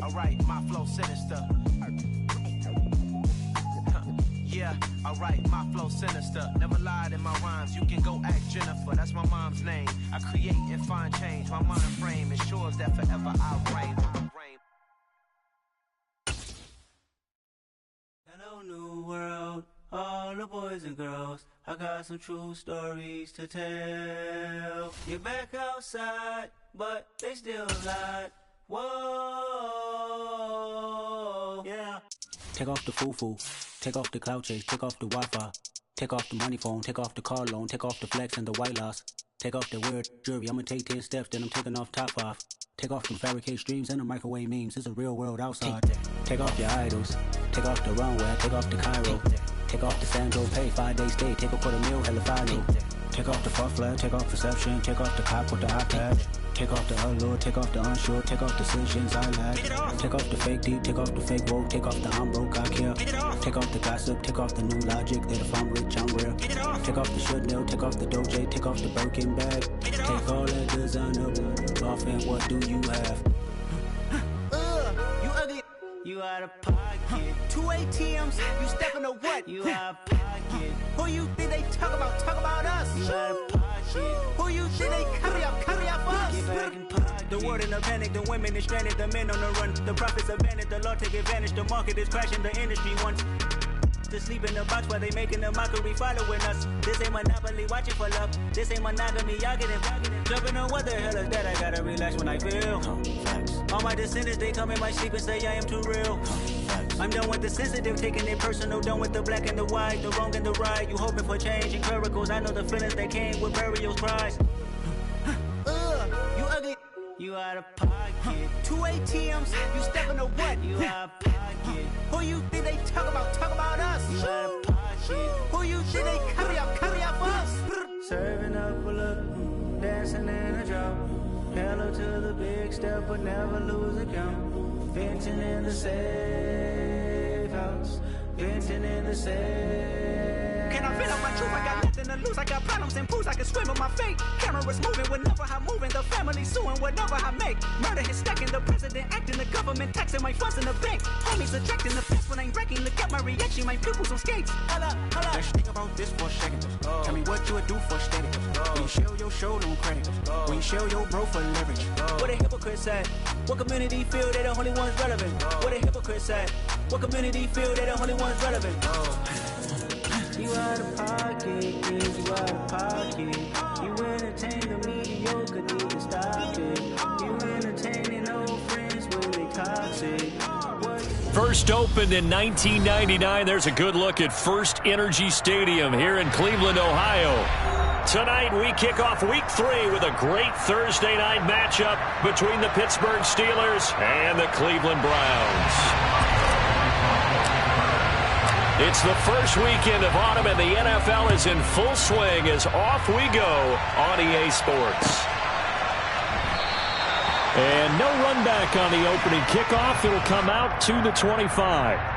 Alright, my flow sinister. Yeah, alright, my flow sinister. Never lied in my rhymes, you can go ask Jennifer. That's my mom's name. I create and find change. My mind frame ensures that forever I'll reign. Hello, new world, all the boys and girls. I got some true stories to tell. You're back outside, but they still lied. Whoa, yeah. Take off the foo-foo, take off the cloud chase, take off the Wi-Fi, take off the money phone, take off the car loan, take off the flex and the white loss, take off the weird jewelry. I'ma take 10 steps, then I'm taking off top 5. Take off them fabricate streams and the microwave memes. It's a real world outside. Take off your idols, take off the runway, take off the Cairo, take off the Sandro pay, 5-day stay, take a $250,000, hella final. Take off the far flag, take off perception, take off the cop with the iPad. Take off the allure, take off the unsure, take off decisions I lack. Take off the fake deep, take off the fake woke, take off the I'm broke, I care. Take off the gossip, take off the new logic that if I'm rich, I'm real. Take off the should know, take off the Doja, take off the Birkin bag. Take all that designer off and what do you have? You ugly, you out of pocket. 2 ATMs, you stepping to what? You out of pocket. Who you think they talk about us? You out of pocket. Who you think they carry out for us? Get back in pocket. The world in a panic, the women is stranded, the men on the run. The profits abandoned, the law take advantage, the market is crashing, the industry wants to sleep in the box while they making a mockery following us. This ain't monopoly, watching for love. This ain't monogamy, y'all getting jumping on what the hell is that? I gotta relax when I feel. All my descendants, they come in my sleep and say I am too real. I'm done with the sensitive, taking it personal, done with the black and the white, the wrong and the right. You hoping for change and miracles, I know the feelings that came with burials, cries. You ugly, you out of pocket. 2 ATMs, you stepping to what? You out of pocket. Who you think they talk about us? You out of pocket. Who you think they carry out for us? Serving up a look, dancing in a drop. Hello to the big step, but never lose a count. Venting in the safe house, venting in the safe. Can I feel up my truth? I got nothing to lose. I got problems and pools. I can swim with my fate. Cameras moving whenever I'm moving. The family suing whatever I make. Murder is stacking. The president acting. The government taxing my funds in the bank. Homies attracting the fence when I'm wrecking. Look at my reaction. My pupils on skates. Hold up. Let's think about this for a second. Tell me what you would do for steady. When you show your show, no credit. When you show your bro for leverage. What a hypocrite said. What community feel they the only ones relevant? What a hypocrite said. What community feel they the only ones relevant? You out of pocket, kids, you out of pocket. You entertain the mediocre, need to stop it. You entertaining old friends when they toxic. First opened in 1999. There's a good look at First Energy Stadium here in Cleveland, Ohio. Tonight, we kick off Week 3 with a great Thursday night matchup between the Pittsburgh Steelers and the Cleveland Browns. It's the first weekend of autumn, and the NFL is in full swing as off we go on EA Sports. And no run back on the opening kickoff. It'll come out to the 25.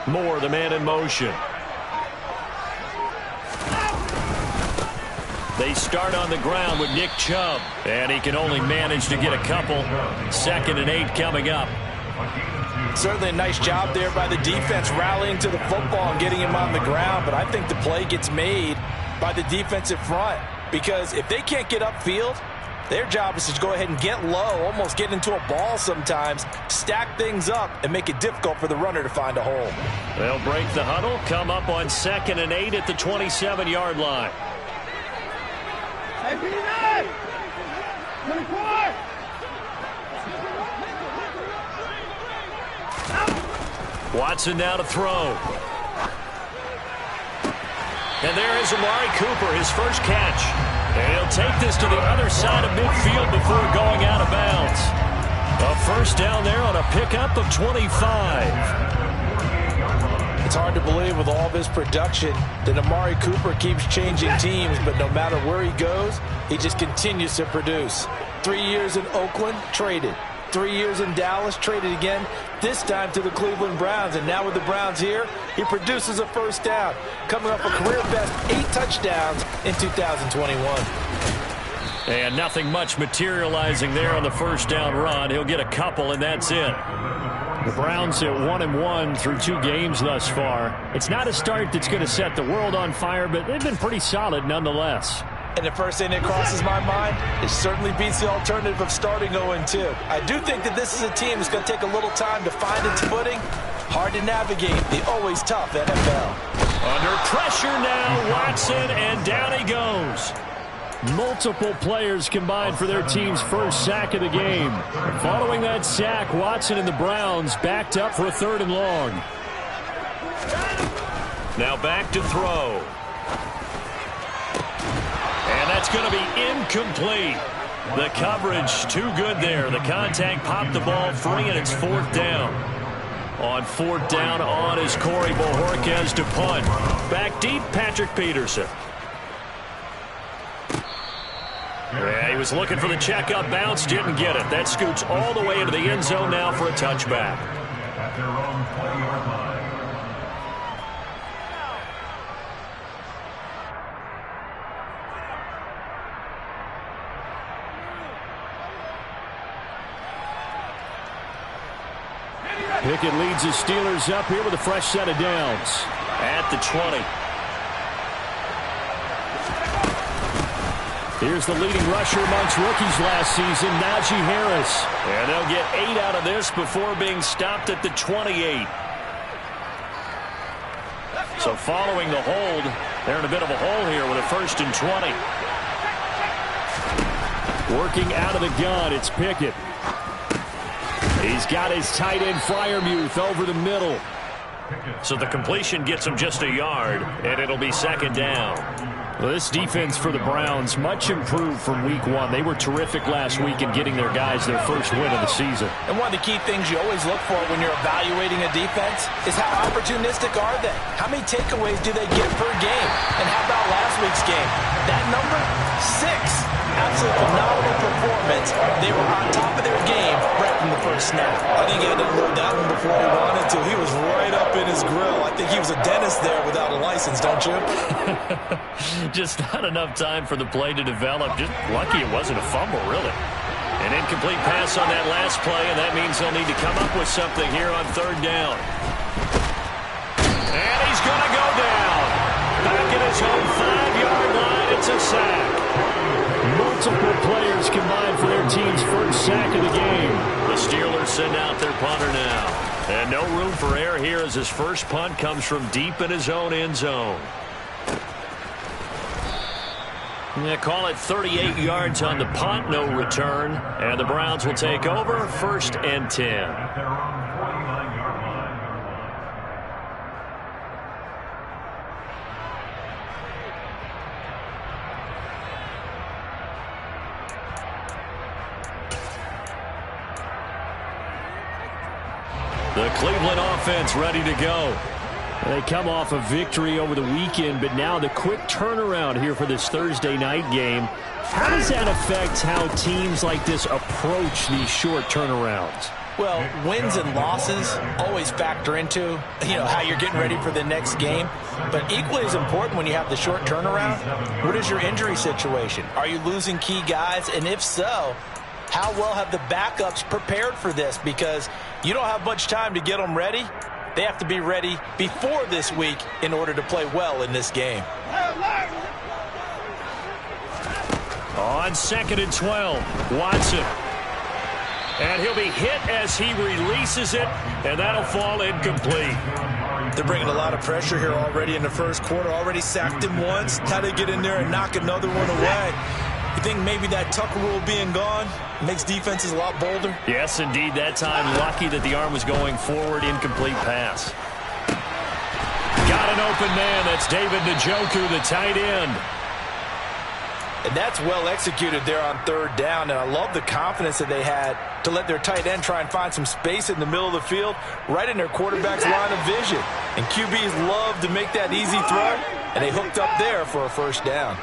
Moore, the man in motion. They start on the ground with Nick Chubb, and he can only manage to get a couple. 2nd and 8 coming up. Certainly a nice job there by the defense rallying to the football and getting him on the ground, but I think the play gets made by the defensive front because if they can't get upfield, their job is to go ahead and get low, almost get into a ball sometimes, stack things up, and make it difficult for the runner to find a hole. They'll break the huddle, come up on 2nd and 8 at the 27-yard line. Watson now to throw. And there is Amari Cooper, his first catch. And he'll take this to the other side of midfield before going out of bounds. A first down there on a pickup of 25. It's hard to believe with all of his production that Amari Cooper keeps changing teams, but no matter where he goes, he just continues to produce. 3 years in Oakland, traded. 3 years in Dallas, traded again, this time to the Cleveland Browns. And now with the Browns here, he produces a first down, coming up a career-best 8 touchdowns in 2021. And nothing much materializing there on the first down run. He'll get a couple, and that's it. The Browns at 1-1 through 2 games thus far. It's not a start that's going to set the world on fire, but they've been pretty solid nonetheless. And the first thing that crosses my mind, it certainly beats the alternative of starting 0-2. I do think that this is a team that's going to take a little time to find its footing. Hard to navigate the always tough NFL. Under pressure now, Watson, and down he goes. Multiple players combined for their team's first sack of the game. Following that sack, Watson and the Browns backed up for a 3rd and long. Now back to throw. And that's going to be incomplete. The coverage too good there. The contact popped the ball free, and it's 4th down. On 4th down on is Corey Bojorquez to punt. Back deep, Patrick Peterson. Yeah, he was looking for the checkup bounce, didn't get it. That scoots all the way into the end zone now for a touchback. Pickett leads his Steelers up here with a fresh set of downs at the 20. Here's the leading rusher amongst rookies last season, Najee Harris. And they'll get 8 out of this before being stopped at the 28. So following the hold, they're in a bit of a hole here with a 1st and 20. Working out of the gun, it's Pickett. He's got his tight end Freiermuth over the middle. So the completion gets him just a yard, and it'll be 2nd down. Well, this defense for the Browns, much improved from week 1. They were terrific last week in getting their guys their first win of the season. And one of the key things you always look for when you're evaluating a defense is how opportunistic are they? How many takeaways do they get per game? And how about last week's game? That number, 6. Absolute phenomenal performance. They were on top of their game right from the first snap. I think he had to load that one before he wanted to. He was right up in his grill. I think he was a dentist there without a license, don't you? Just not enough time for the play to develop. Just lucky it wasn't a fumble, really. An incomplete pass on that last play, and that means they'll need to come up with something here on 3rd down. And he's going to go down. Back at his own 5-yard line, it's a sack. Multiple players combined for their team's first sack of the game. The Steelers send out their punter now. And no room for error here as his first punt comes from deep in his own end zone. They call it 38 yards on the punt, no return. And the Browns will take over, 1st and 10. The Cleveland offense ready to go. They come off a victory over the weekend, but now the quick turnaround here for this Thursday night game. How does that affect how teams like this approach these short turnarounds? Well, wins and losses always factor into, how you're getting ready for the next game. But equally as important when you have the short turnaround, what is your injury situation? Are you losing key guys? And if so, how well have the backups prepared for this? Because you don't have much time to get them ready. They have to be ready before this week in order to play well in this game. On 2nd and 12, Watson. And he'll be hit as he releases it, and that'll fall incomplete. They're bringing a lot of pressure here already in the first quarter. Already sacked him once. How to get in there and knock another one away. You think maybe that Tucker rule being gone makes defenses a lot bolder? Yes, indeed. That time, lucky that the arm was going forward. Incomplete pass. Got an open man. That's David Njoku, the tight end. And that's well executed there on third down. And I love the confidence that they had to let their tight end try and find some space in the middle of the field, right in their quarterback's line of vision. And QBs love to make that easy throw, and they hooked up there for a first down.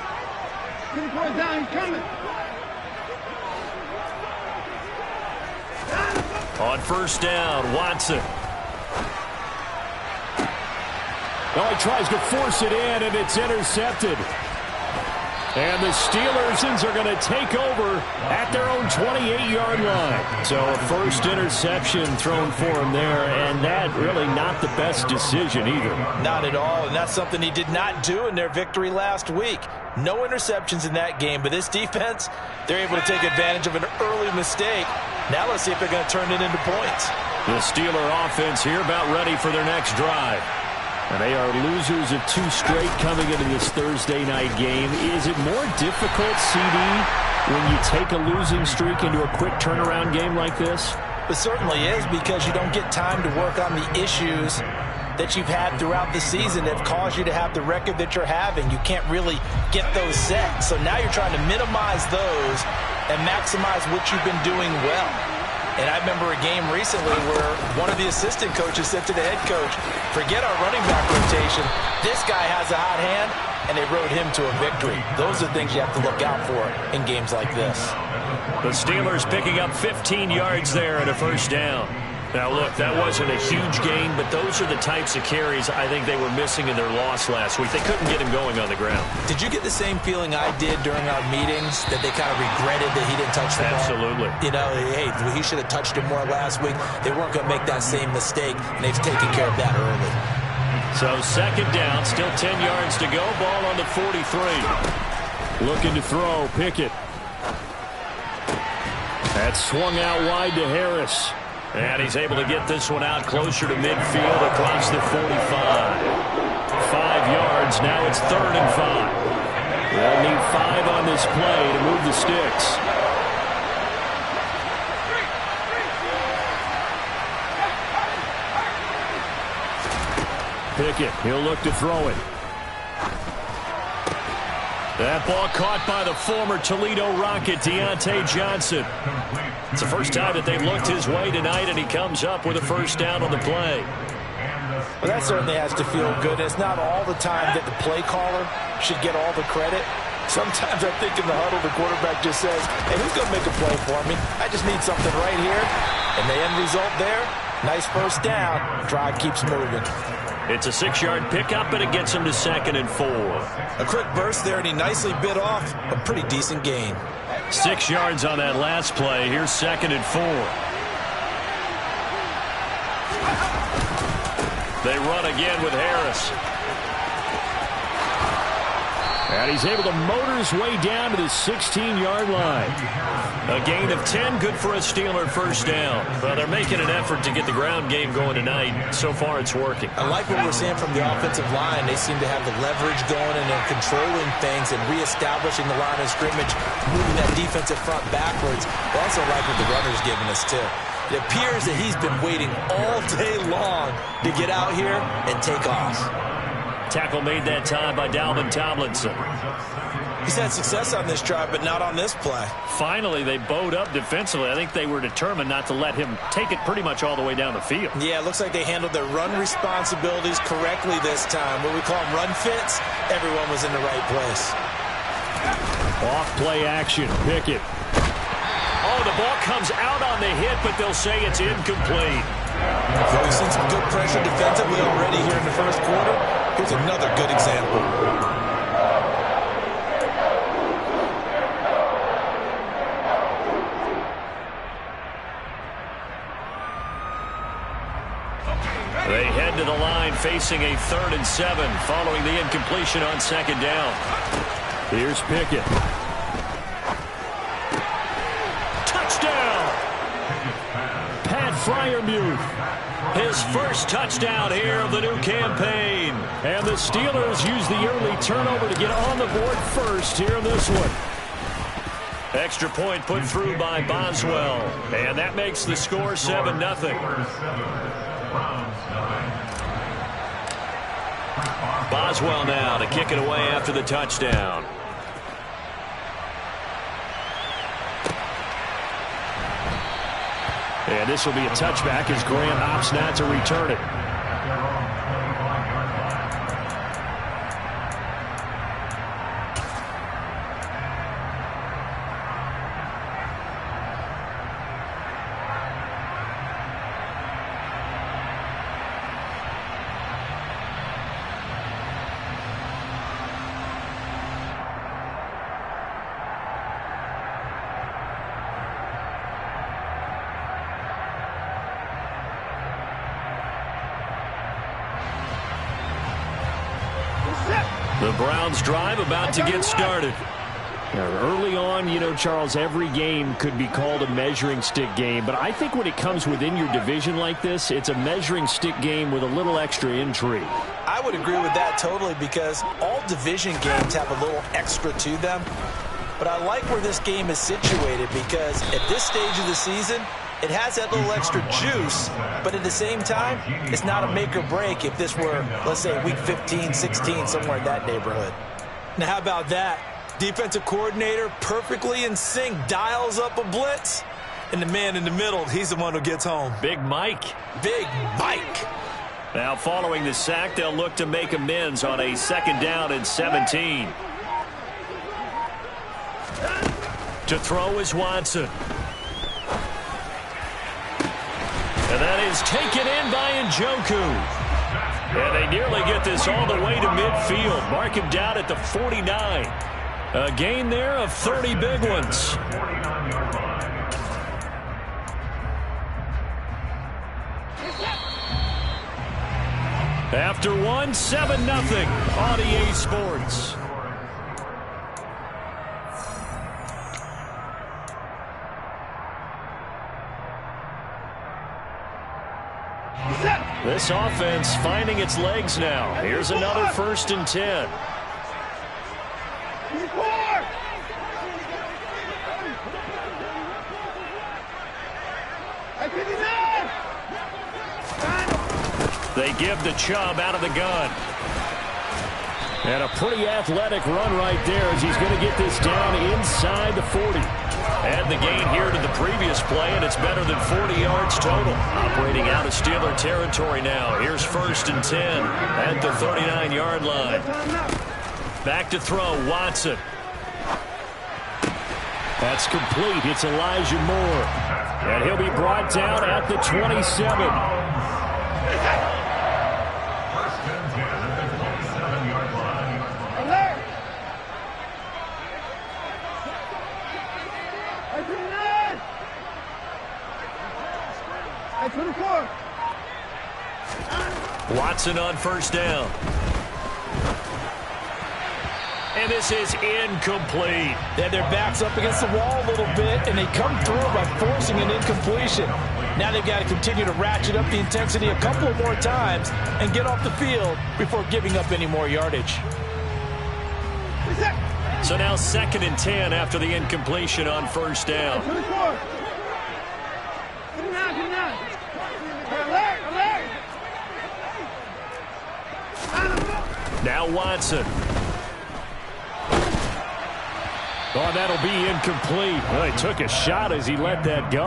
On first down, Watson. Oh, he tries to force it in, and it's intercepted. And the Steelers are going to take over at their own 28-yard line. So a first interception thrown for him there, and that really not the best decision either. Not at all, and that's something he did not do in their victory last week. No interceptions in that game, but this defense, they're able to take advantage of an early mistake. Now let's see if they're going to turn it into points. The Steeler offense here about ready for their next drive. And they are losers of 2 straight coming into this Thursday night game. Is it more difficult, CD, when you take a losing streak into a quick turnaround game like this? It certainly is, because you don't get time to work on the issues that you've had throughout the season that have caused you to have the record that you're having. You can't really get those set. So now you're trying to minimize those and maximize what you've been doing well. And I remember a game recently where one of the assistant coaches said to the head coach, forget our running back rotation. This guy has a hot hand, and they rode him to a victory. Those are things you have to look out for in games like this. The Steelers picking up 15 yards there and a first down. Now, look, that wasn't a huge gain, but those are the types of carries I think they were missing in their loss last week. They couldn't get him going on the ground. Did you get the same feeling I did during our meetings, that they kind of regretted that he didn't touch the ball? Absolutely. You know, hey, he should have touched it more last week. They weren't going to make that same mistake, and they've taken care of that early. So second down, still 10 yards to go. Ball on the 43. Looking to throw, Pickett. That's swung out wide to Harris. And he's able to get this one out closer to midfield across the 45. 5 yards. Now it's 3rd and 5. They'll need 5 on this play to move the sticks. Pickett, he'll look to throw it. That ball caught by the former Toledo Rocket, Deontay Johnson. It's the first time that they've looked his way tonight, and he comes up with a first down on the play. Well, that certainly has to feel good. It's not all the time that the play caller should get all the credit. Sometimes I think in the huddle, the quarterback just says, hey, who's going to make a play for me? I just need something right here. And the end result there, nice first down. Drive keeps moving. It's a 6-yard pickup, and it gets him to 2nd and 4. A quick burst there, and he nicely bit off a pretty decent gain. 6 yards on that last play. Here's 2nd and 4. They run again with Harris. And he's able to motor his way down to the 16-yard line. A gain of 10, good for a Steeler first down. Well, they're making an effort to get the ground game going tonight. So far, it's working. I like what we're seeing from the offensive line. They seem to have the leverage going, and they're controlling things and reestablishing the line of scrimmage, moving that defensive front backwards. I also like what the runner's giving us, too. It appears that he's been waiting all day long to get out here and take off. Tackle made that time by Dalvin Tomlinson. He's had success on this drive, but not on this play. Finally, they bowed up defensively. I think they were determined not to let him take it pretty much all the way down the field. Yeah, it looks like they handled their run responsibilities correctly this time. What we call them run fits, everyone was in the right place. Off-play action, Pickett. Oh, the ball comes out on the hit, but they'll say it's incomplete. So we've seen some good pressure defensively already here in the first quarter. Here's another good example. They head to the line facing a 3rd and 7 following the incompletion on 2nd down. Here's Pickett. Touchdown! Pat Freiermuth. His first touchdown here of the new campaign. And the Steelers use the early turnover to get on the board first here in this one. Extra point put through by Boswell. And that makes the score 7-0. Boswell now to kick it away after the touchdown. And this will be a touchback as Graham opts not to return it. The Browns drive about to get started. Now, early on, you know, Charles, every game could be called a measuring stick game. But I think when it comes within your division like this, it's a measuring stick game with a little extra intrigue. I would agree with that totally because all division games have a little extra to them. But I like where this game is situated because at this stage of the season, it has that little extra juice, but at the same time, it's not a make or break if this were, let's say, week 15, 16, somewhere in that neighborhood. Now, how about that? Defensive coordinator perfectly in sync, dials up a blitz, and the man in the middle, he's the one who gets home. Big Mike. Big Mike. Now, following the sack, they'll look to make amends on a 2nd down and 17. To throw is Watson. And that is taken in by Njoku. And they nearly get this all the way to midfield. Mark him down at the 49. A gain there of 30 big ones. After one, 7-0 on EA Sports. This offense finding its legs now. Here's another 1st and 10. They give the Chubb out of the gun. And a pretty athletic run right there as he's going to get this down inside the 40. Add the gain here to the previous play, and it's better than 40 yards total. Operating out of Steeler territory now. Here's 1st and 10 at the 39-yard line. Back to throw, Watson. That's complete. It's Elijah Moore. And he'll be brought down at the 27. Watson on 1st down. And this is incomplete. Then their back's up against the wall a little bit, and they come through by forcing an incompletion. Now they've got to continue to ratchet up the intensity a couple of more times and get off the field before giving up any more yardage. So now 2nd and 10 after the incompletion on 1st down. Now Watson. Oh, that'll be incomplete. Well, he took a shot as he let that go.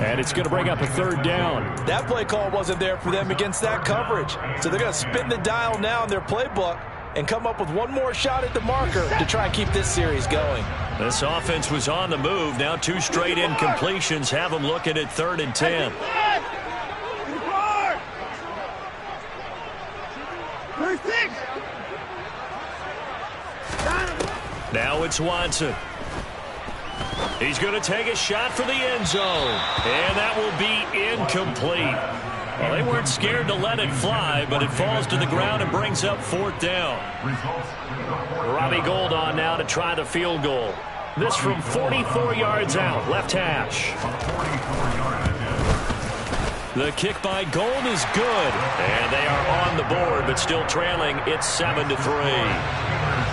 And it's going to bring up a 3rd down. That play call wasn't there for them against that coverage. So they're going to spin the dial now in their playbook and come up with one more shot at the marker to try and keep this series going. This offense was on the move. Now 2 straight incompletions have them looking at 3rd and 10. Now it's Watson. He's going to take a shot for the end zone. And that will be incomplete. Well, they weren't scared to let it fly, but it falls to the ground and brings up 4th down. Robbie Gould on now to try the field goal. This from 44 yards out, left hash. The kick by Gould is good. And they are on the board, but still trailing. It's 7-3.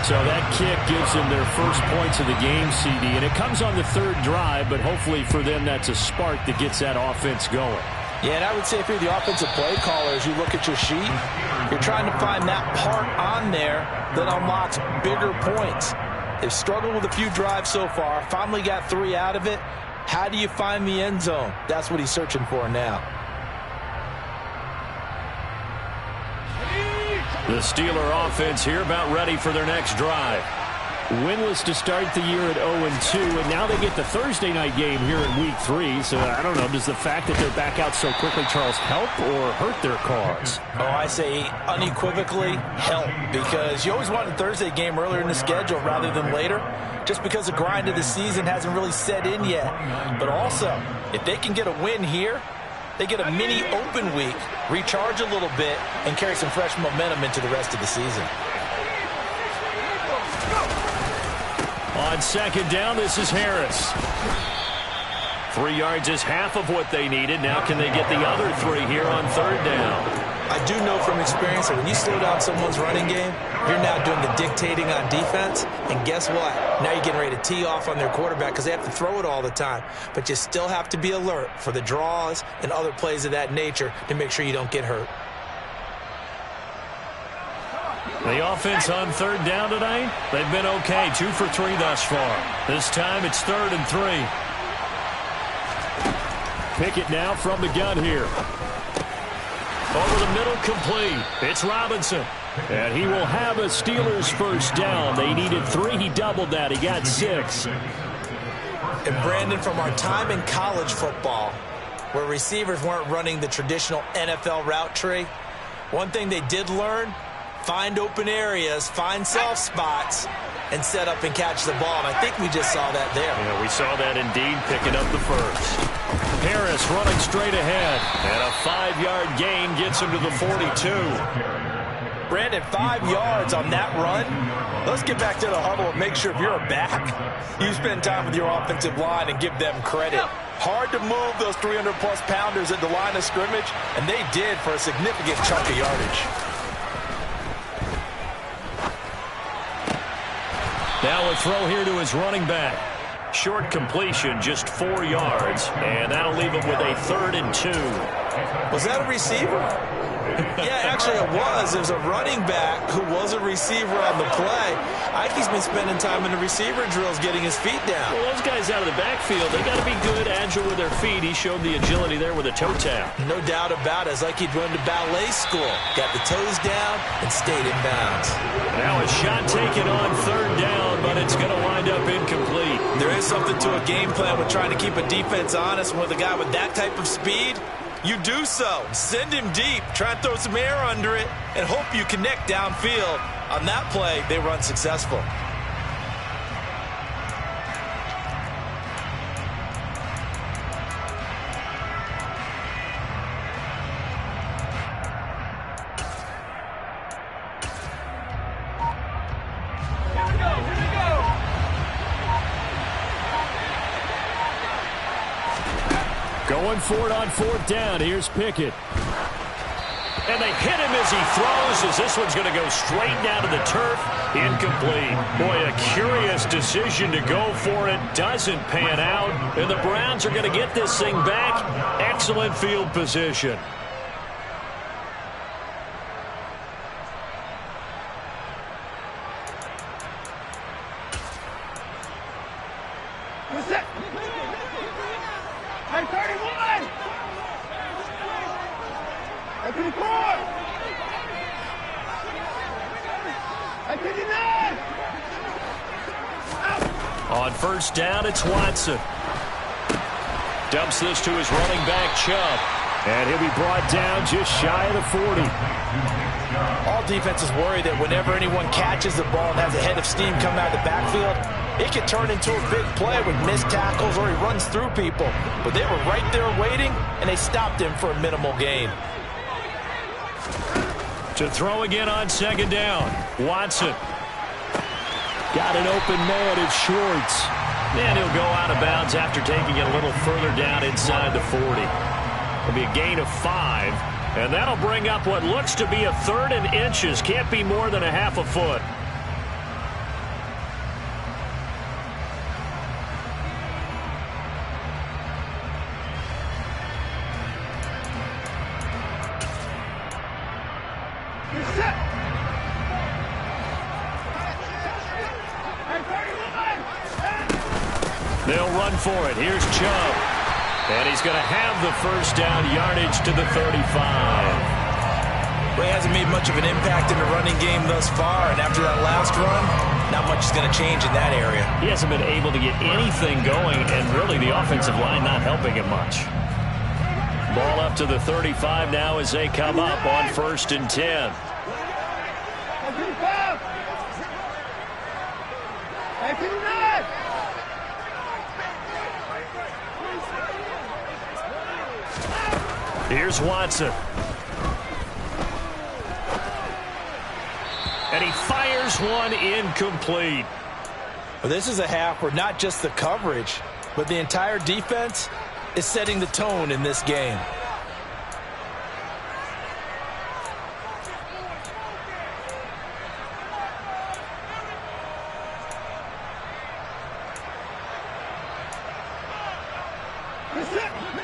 So that kick gives them their first points of the game, CD. And it comes on the 3rd drive, but hopefully for them that's a spark that gets that offense going. Yeah, and I would say if you're the offensive play caller, as you look at your sheet, you're trying to find that part on there that unlocks bigger points. They've struggled with a few drives so far, finally got 3 out of it. How do you find the end zone? That's what he's searching for now. The Steeler offense here about ready for their next drive. Winless to start the year at 0-2, and now they get the Thursday night game here in Week 3. So, I don't know, does the fact that they're back out so quickly, Charles, help or hurt their cause? Oh, I say unequivocally help, because you always want a Thursday game earlier in the schedule rather than later, just because the grind of the season hasn't really set in yet. But also, if they can get a win here, they get a mini open week, recharge a little bit, and carry some fresh momentum into the rest of the season. On second down, this is Harris. 3 yards is half of what they needed. Now can they get the other 3 here on third down? I do know from experience that when you slow down someone's running game, you're now doing the dictating on defense. And guess what? Now you're getting ready to tee off on their quarterback because they have to throw it all the time. But you still have to be alert for the draws and other plays of that nature to make sure you don't get hurt. The offense on third down tonight, they've been okay. 2 for 3 thus far. This time it's 3rd and 3. Pickett now from the gun here. Over the middle, complete. It's Robinson. And he will have a Steelers first down. They needed 3. He doubled that. He got 6. And Brandon, from our time in college football, where receivers weren't running the traditional NFL route tree, one thing they did learn, find open areas, find soft spots, and set up and catch the ball. And I think we just saw that there. Yeah, we saw that indeed, picking up the first. Harris running straight ahead, and a 5-yard gain gets him to the 42. Brandon, 5 yards on that run. Let's get back to the huddle and make sure if you're a back, you spend time with your offensive line and give them credit. Hard to move those 300-plus pounders at the line of scrimmage, and they did for a significant chunk of yardage. Now a throw here to his running back. Short completion, just 4 yards, and that'll leave him with a 3rd and 2. Was that a receiver? Yeah, actually it was. It was a running back who was a receiver on the play. Ike's been spending time in the receiver drills getting his feet down. Well, those guys out of the backfield, they got to be good, agile with their feet. He showed the agility there with a toe tap. No doubt about it. It's like he'd run to ballet school. Got the toes down and stayed in bounds. Now a shot taken on third down, but it's going to wind up incomplete. There is something to a game plan with trying to keep a defense honest. With a guy with that type of speed, you do so. Send him deep. Try and throw some air under it and hope you connect downfield. On that play, they were unsuccessful. Going for it on 4th down. Here's Pickett. And they hit him as he throws, as this one's going to go straight down to the turf. Incomplete. Boy, a curious decision to go for it. Doesn't pan out. And the Browns are going to get this thing back. Excellent field position. On first down, it's Watson. Dumps this to his running back, Chubb. And he'll be brought down just shy of the 40. All defenses worry that whenever anyone catches the ball and has a head of steam come out of the backfield, it can turn into a big play with missed tackles or he runs through people. But they were right there waiting, and they stopped him for a minimal gain. To throw again on second down, Watson. Got an open man, it's Schwartz. And he'll go out of bounds after taking it a little further down inside the 40. It'll be a gain of 5, and that'll bring up what looks to be a 3rd and inches. Can't be more than a half a foot. They'll run for it. Here's Chubb. And he's going to have the first down, yardage to the 35. Well, he hasn't made much of an impact in the running game thus far, and after that last run, not much is going to change in that area. He hasn't been able to get anything going, and really the offensive line not helping him much. Ball up to the 35 now as they come up on 1st and 10. Here's Watson. And he fires one incomplete. Well, this is a half where not just the coverage, but the entire defense is setting the tone in this game.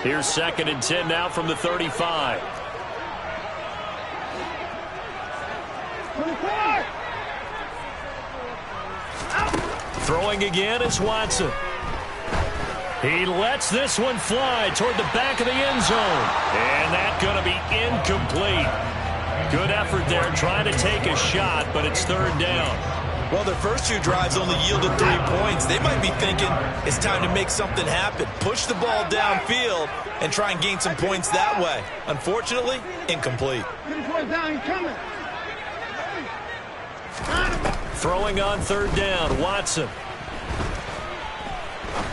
Here's 2nd and 10 now from the 35. Throwing again is Watson. He lets this one fly toward the back of the end zone. And that's going to be incomplete. Good effort there trying to take a shot, but it's 3rd down. Well, their first 2 drives only yielded 3 points. They might be thinking it's time to make something happen. Push the ball downfield and try and gain some points that way. Unfortunately, incomplete. Throwing on 3rd down, Watson.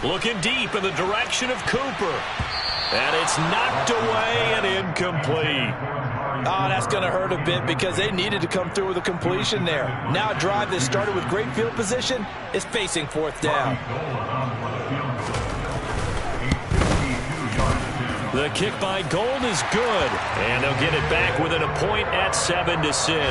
Looking deep in the direction of Cooper. And it's knocked away and incomplete. Oh, that's going to hurt a bit because they needed to come through with a completion there. Now a drive that started with great field position is facing 4th down. The kick by Gold is good. And they'll get it back within a point at 7-6.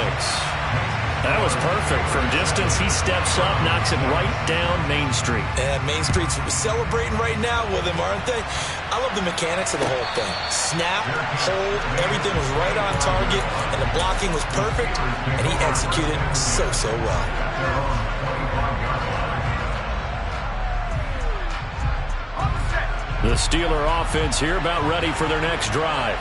That was perfect. From distance, he steps up, knocks it right down Main Street. And Main Street's celebrating right now with him, aren't they? I love the mechanics of the whole thing. Snap, hold, everything was right on target, and the blocking was perfect, and he executed so well. The Steeler offense here about ready for their next drive.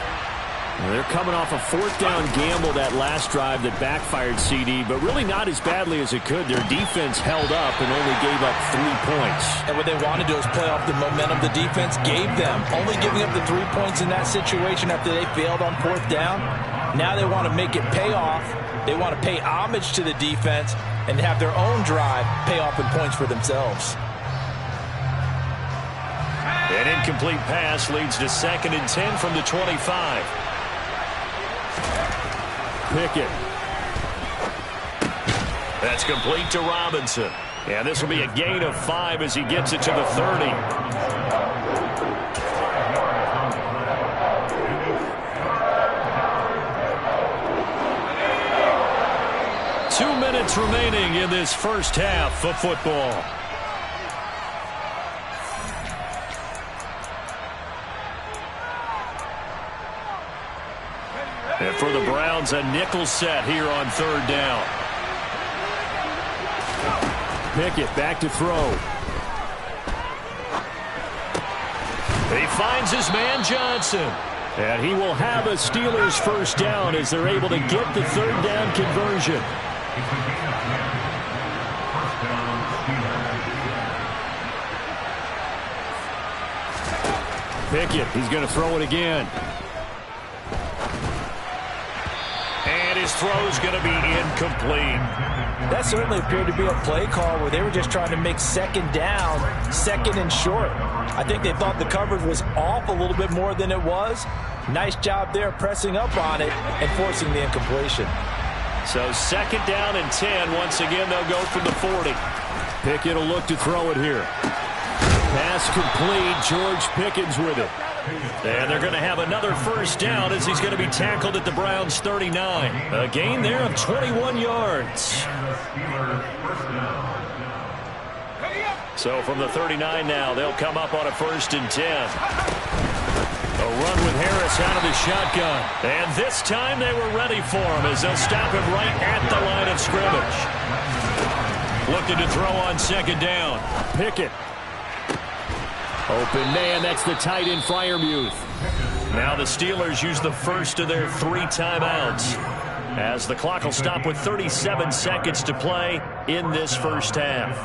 They're coming off a 4th down gamble that last drive that backfired CD, but really not as badly as it could. Their defense held up and only gave up 3 points. And what they wanted to do is play off the momentum the defense gave them. Only giving up the 3 points in that situation after they failed on 4th down. Now they want to make it pay off. They want to pay homage to the defense and have their own drive pay off in points for themselves. An incomplete pass leads to 2nd and 10 from the 25. Pickett. That's complete to Robinson. And this will be a gain of 5 as he gets it to the 30. Two minutes remaining in this first half of football. And for the Browns, a nickel set here on 3rd down. Pickett back to throw. He finds his man Johnson. And he will have a Steelers first down as they're able to get the 3rd down conversion. Pickett, he's going to throw it again. And his throw's going to be incomplete. That certainly appeared to be a play call where they were just trying to make 2nd down, 2nd and short. I think they thought the coverage was off a little bit more than it was. Nice job there pressing up on it and forcing the incompletion. So 2nd down and 10. Once again, they'll go from the 40. Pickett will look to throw it here. Pass complete. George Pickens with it. And they're going to have another first down as he's going to be tackled at the Browns' 39. A gain there of 21 yards. So from the 39 now, they'll come up on a 1st and 10. A run with Harris out of the shotgun. And this time they were ready for him as they'll stop him right at the line of scrimmage. Looking to throw on 2nd down. Pickett. Open man, that's the tight end Freiermuth. Now the Steelers use the first of their 3 timeouts, as the clock will stop with 37 seconds to play in this first half.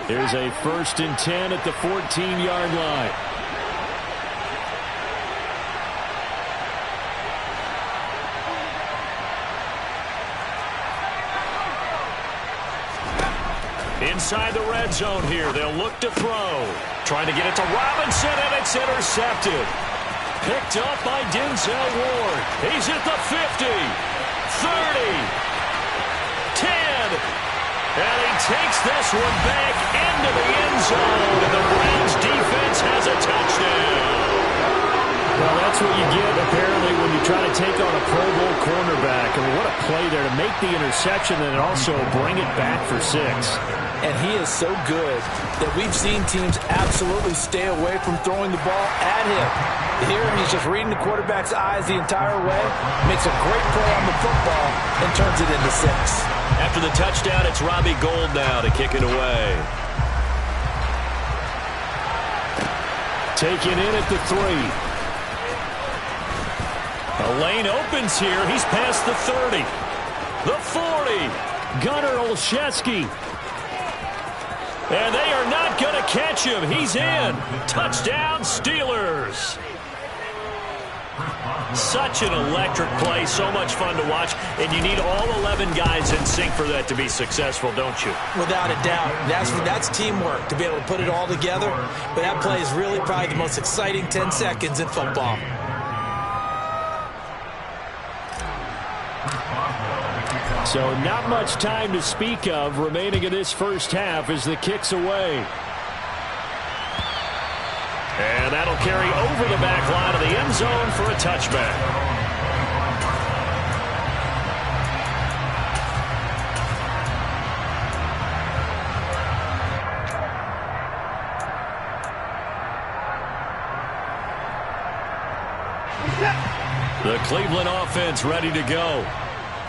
Here's a 1st and 10 at the 14-yard line. Inside the red zone here, they'll look to throw. Trying to get it to Robinson, and it's intercepted. Picked up by Denzel Ward. He's at the 50, 30, 10, and he takes this one back into the end zone, and the Browns defense has a touchdown. Well, that's what you get, apparently, when you try to take on a Pro Bowl cornerback. I mean, what a play there to make the interception and also bring it back for 6. And he is so good that we've seen teams absolutely stay away from throwing the ball at him. Here, he's just reading the quarterback's eyes the entire way, makes a great play on the football, and turns it into 6. After the touchdown, it's Robbie Gould now to kick it away. Taken in at the 3. A lane opens here. He's past the 30. The 40. Gunnar Olszewski. And they are not going to catch him. He's in. Touchdown, Steelers. Such an electric play. So much fun to watch. And you need all 11 guys in sync for that to be successful, don't you? Without a doubt. That's teamwork to be able to put it all together. But that play is really probably the most exciting 10 seconds in football. So not much time to speak of remaining in this first half as the kick's away. And that'll carry over the back line of the end zone for a touchback. The Cleveland offense ready to go.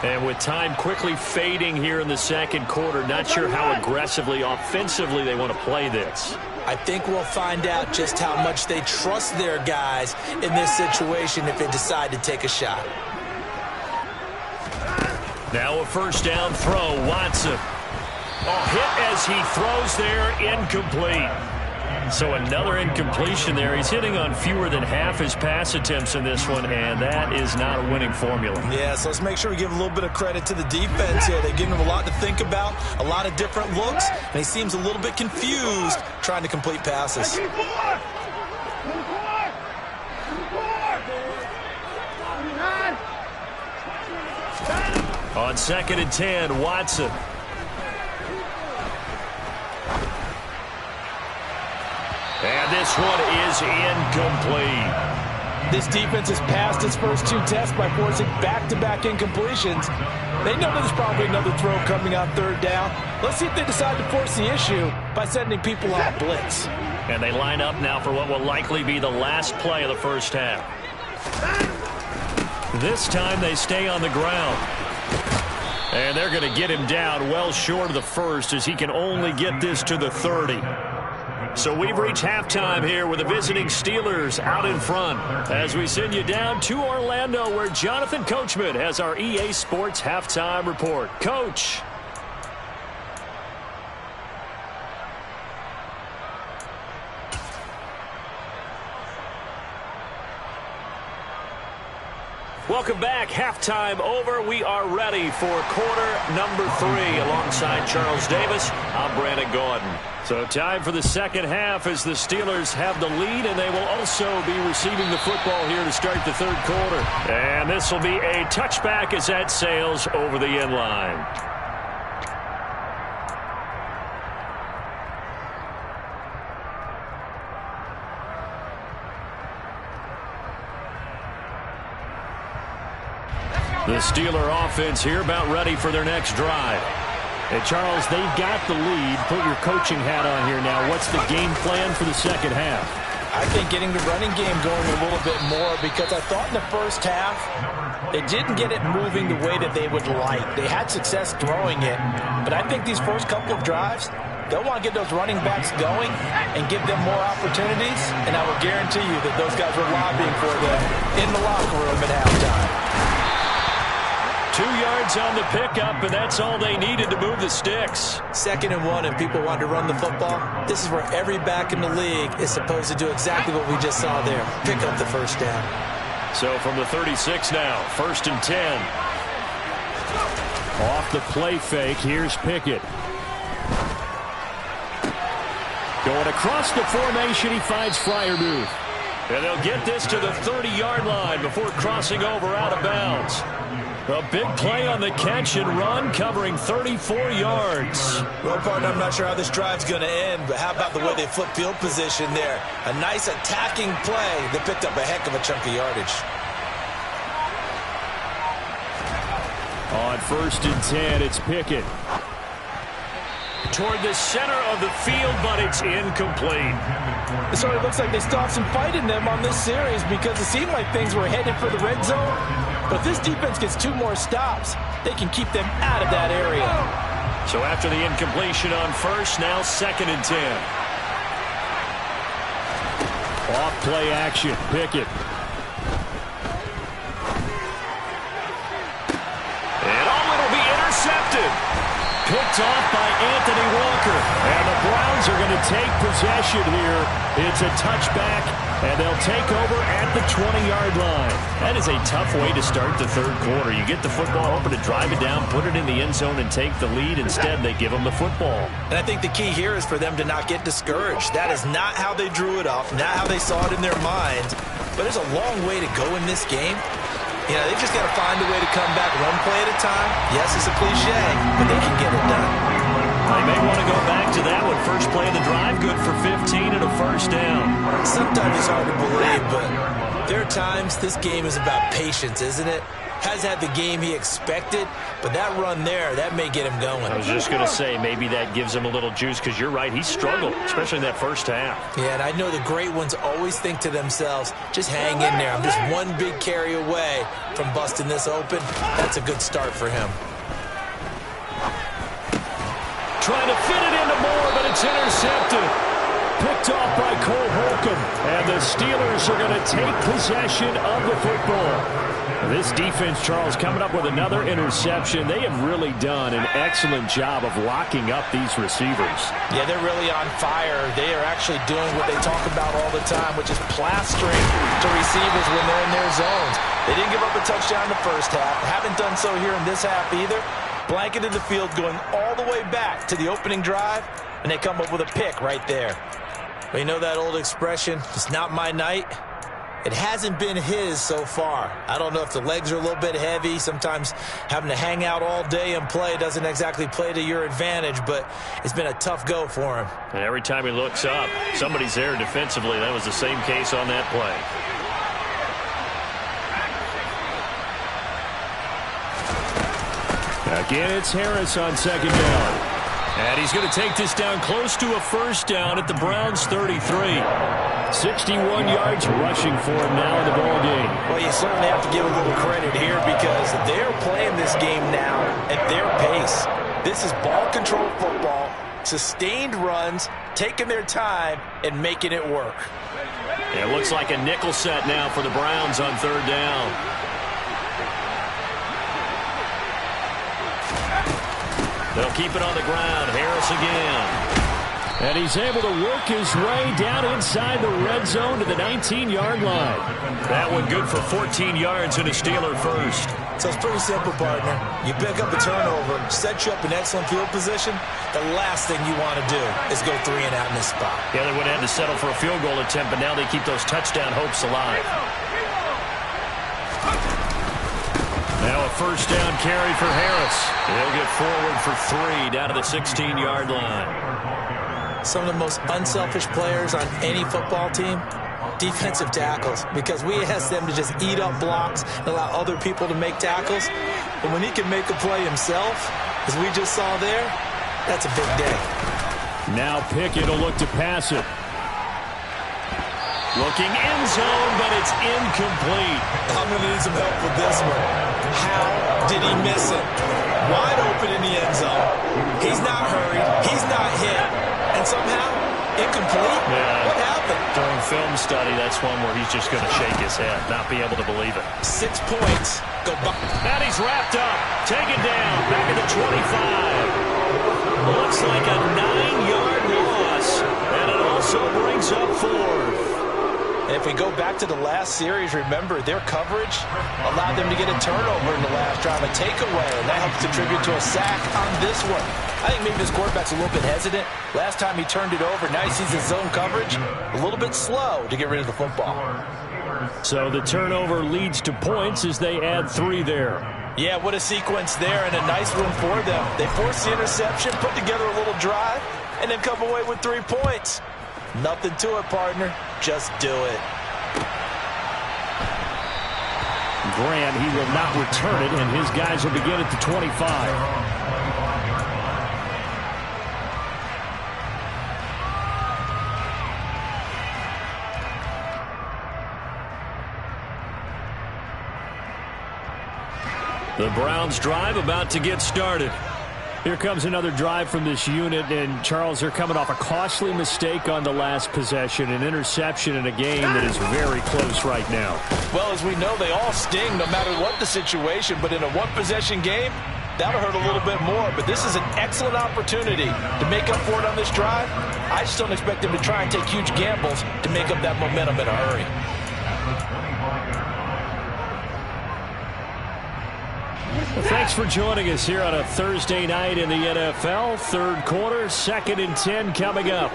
And with time quickly fading here in the second quarter, not sure how aggressively, offensively they want to play this. I think we'll find out just how much they trust their guys in this situation if they decide to take a shot. Now a first down throw, Watson. A hit as he throws there, incomplete. So another incompletion there. He's hitting on fewer than half his pass attempts in this one, and that is not a winning formula. Yeah, so let's make sure we give a little bit of credit to the defense here. They've given him a lot to think about, a lot of different looks, and he seems a little bit confused trying to complete passes. On 2nd and 10, Watson. And this one is incomplete. This defense has passed its first 2 tests by forcing back-to-back incompletions. They know there's probably another throw coming on 3rd down. Let's see if they decide to force the issue by sending people on blitz. And they line up now for what will likely be the last play of the first half. This time they stay on the ground. And they're going to get him down well short of the first as he can only get this to the 30. So we've reached halftime here with the visiting Steelers out in front as we send you down to Orlando where Jonathan Coachman has our EA Sports halftime report. Coach. Welcome back. Halftime over. We are ready for quarter number 3. Alongside Charles Davis, I'm Brandon Gordon. So time for the second half as the Steelers have the lead, and they will also be receiving the football here to start the 3rd quarter. And this will be a touchback as that sails over the end line. The Steeler offense here about ready for their next drive. And Charles, they've got the lead. Put your coaching hat on here now. What's the game plan for the second half? I think getting the running game going a little bit more, because I thought in the first half they didn't get it moving the way that they would like. They had success throwing it, but I think these first couple of drives, they'll want to get those running backs going and give them more opportunities, and I will guarantee you that those guys were lobbying for them in the locker room at halftime. 2 yards on the pickup, and that's all they needed to move the sticks. 2nd and 1, and people want to run the football. This is where every back in the league is supposed to do exactly what we just saw there. Pick up the first down. So from the 36 now, 1st and 10. Off the play fake, here's Pickett. Going across the formation, he finds Freiermuth. And they'll get this to the 30-yard line before crossing over out of bounds. A big play on the catch and run, covering 34 yards. Well, partner, I'm not sure how this drive's going to end, but how about the way they flip field position there? A nice attacking play that picked up a heck of a chunk of yardage. On 1st and 10, it's Pickett. Toward the center of the field, but it's incomplete. It sort of looks like they still have some fight in them on this series, because it seemed like things were headed for the red zone. But if this defense gets 2 more stops, they can keep them out of that area. So after the incompletion on 1st, now 2nd and 10. Off play action, Pickett. And it'll be intercepted. Picked off by Anthony Walker. And the Browns are going to take possession here. It's a touchback, and they'll take over at the 20-yard line. That is a tough way to start the 3rd quarter. You get the football, hoping to drive it down, put it in the end zone, and take the lead. Instead, they give them the football. And I think the key here is for them to not get discouraged. That is not how they drew it up, not how they saw it in their minds. But there's a long way to go in this game. You know, they've just got to find a way to come back one play at a time. Yes, it's a cliche, but they can get it done. They may want to go back to that one. First play of the drive, good for 15 and a 1st down. Sometimes it's hard to believe, but there are times this game is about patience, isn't it? Has had the game he expected, but that run there, that may get him going. I was just going to say, maybe that gives him a little juice, because you're right, he struggled, especially in that first half. Yeah, and I know the great ones always think to themselves, just hang in there. I'm just one big carry away from busting this open. That's a good start for him. Trying to fit it into Moore, but it's intercepted. Picked off by Cole Holcomb. And the Steelers are going to take possession of the football. This defense, Charles, coming up with another interception. They have really done an excellent job of locking up these receivers. Yeah, they're really on fire. They are actually doing what they talk about all the time, which is plastering to receivers when they're in their zones. They didn't give up a touchdown in the first half. Haven't done so here in this half either. Blanketed the field, going all the way back to the opening drive, and they come up with a pick right there. But you know that old expression, it's not my night. It hasn't been his so far. I don't know if the legs are a little bit heavy. Sometimes having to hang out all day and play doesn't exactly play to your advantage, but it's been a tough go for him. And every time he looks up, somebody's there defensively. That was the same case on that play. Again, it's Harris on 2nd down. And he's going to take this down close to a 1st down at the Browns' 33. 61 yards rushing for him now in the ball game. Well, you certainly have to give a little credit here, because they're playing this game now at their pace. This is ball control football, sustained runs, taking their time and making it work. It looks like a nickel set now for the Browns on 3rd down. They'll keep it on the ground. Harris again. And he's able to work his way down inside the red zone to the 19-yard line. That one good for 14 yards and a Steeler first. So it's pretty simple, partner. You pick up a turnover, set you up in excellent field position. The last thing you want to do is go 3 and out in this spot. Yeah, they would have had to settle for a field goal attempt, but now they keep those touchdown hopes alive. Now a 1st down carry for Harris. He'll get forward for 3 down to the 16-yard line. Some of the most unselfish players on any football team, defensive tackles, because we ask them to just eat up blocks and allow other people to make tackles. But when he can make a play himself, as we just saw there, that's a big day. Now Pickett will look to pass it. Looking end zone, but it's incomplete. I'm going to need some help with this one. How did he miss it? Wide open in the end zone. He's not hurried. He's not hit. And somehow, incomplete? Yeah. What happened? During film study, that's one where he's just going to shake his head, not be able to believe it. 6 points. Go back. And he's wrapped up. Taken down. Back at the 25. Looks like a 9-yard loss. And it also brings up 4th. If we go back to the last series, remember, their coverage allowed them to get a turnover in the last drive, a takeaway, and that helps contribute to a sack on this one. I think maybe this quarterback's a little bit hesitant. Last time he turned it over, now he sees his zone coverage, a little bit slow to get rid of the football. So the turnover leads to points as they add 3 there. Yeah, what a sequence there, and a nice one for them. They force the interception, put together a little drive, and then come away with 3 points. Nothing to it, partner. Just do it. Grant, he will not return it, and his guys will begin at the 25. The Browns drive about to get started. Here comes another drive from this unit, and Charles, they're coming off a costly mistake on the last possession, an interception in a game that is very close right now. Well, as we know, they all sting no matter what the situation, but in a one-possession game, that'll hurt a little bit more, but this is an excellent opportunity to make up for it on this drive. I just don't expect them to try and take huge gambles to make up that momentum in a hurry. Well, thanks for joining us here on a Thursday night in the NFL. Third quarter, 2nd and 10 coming up.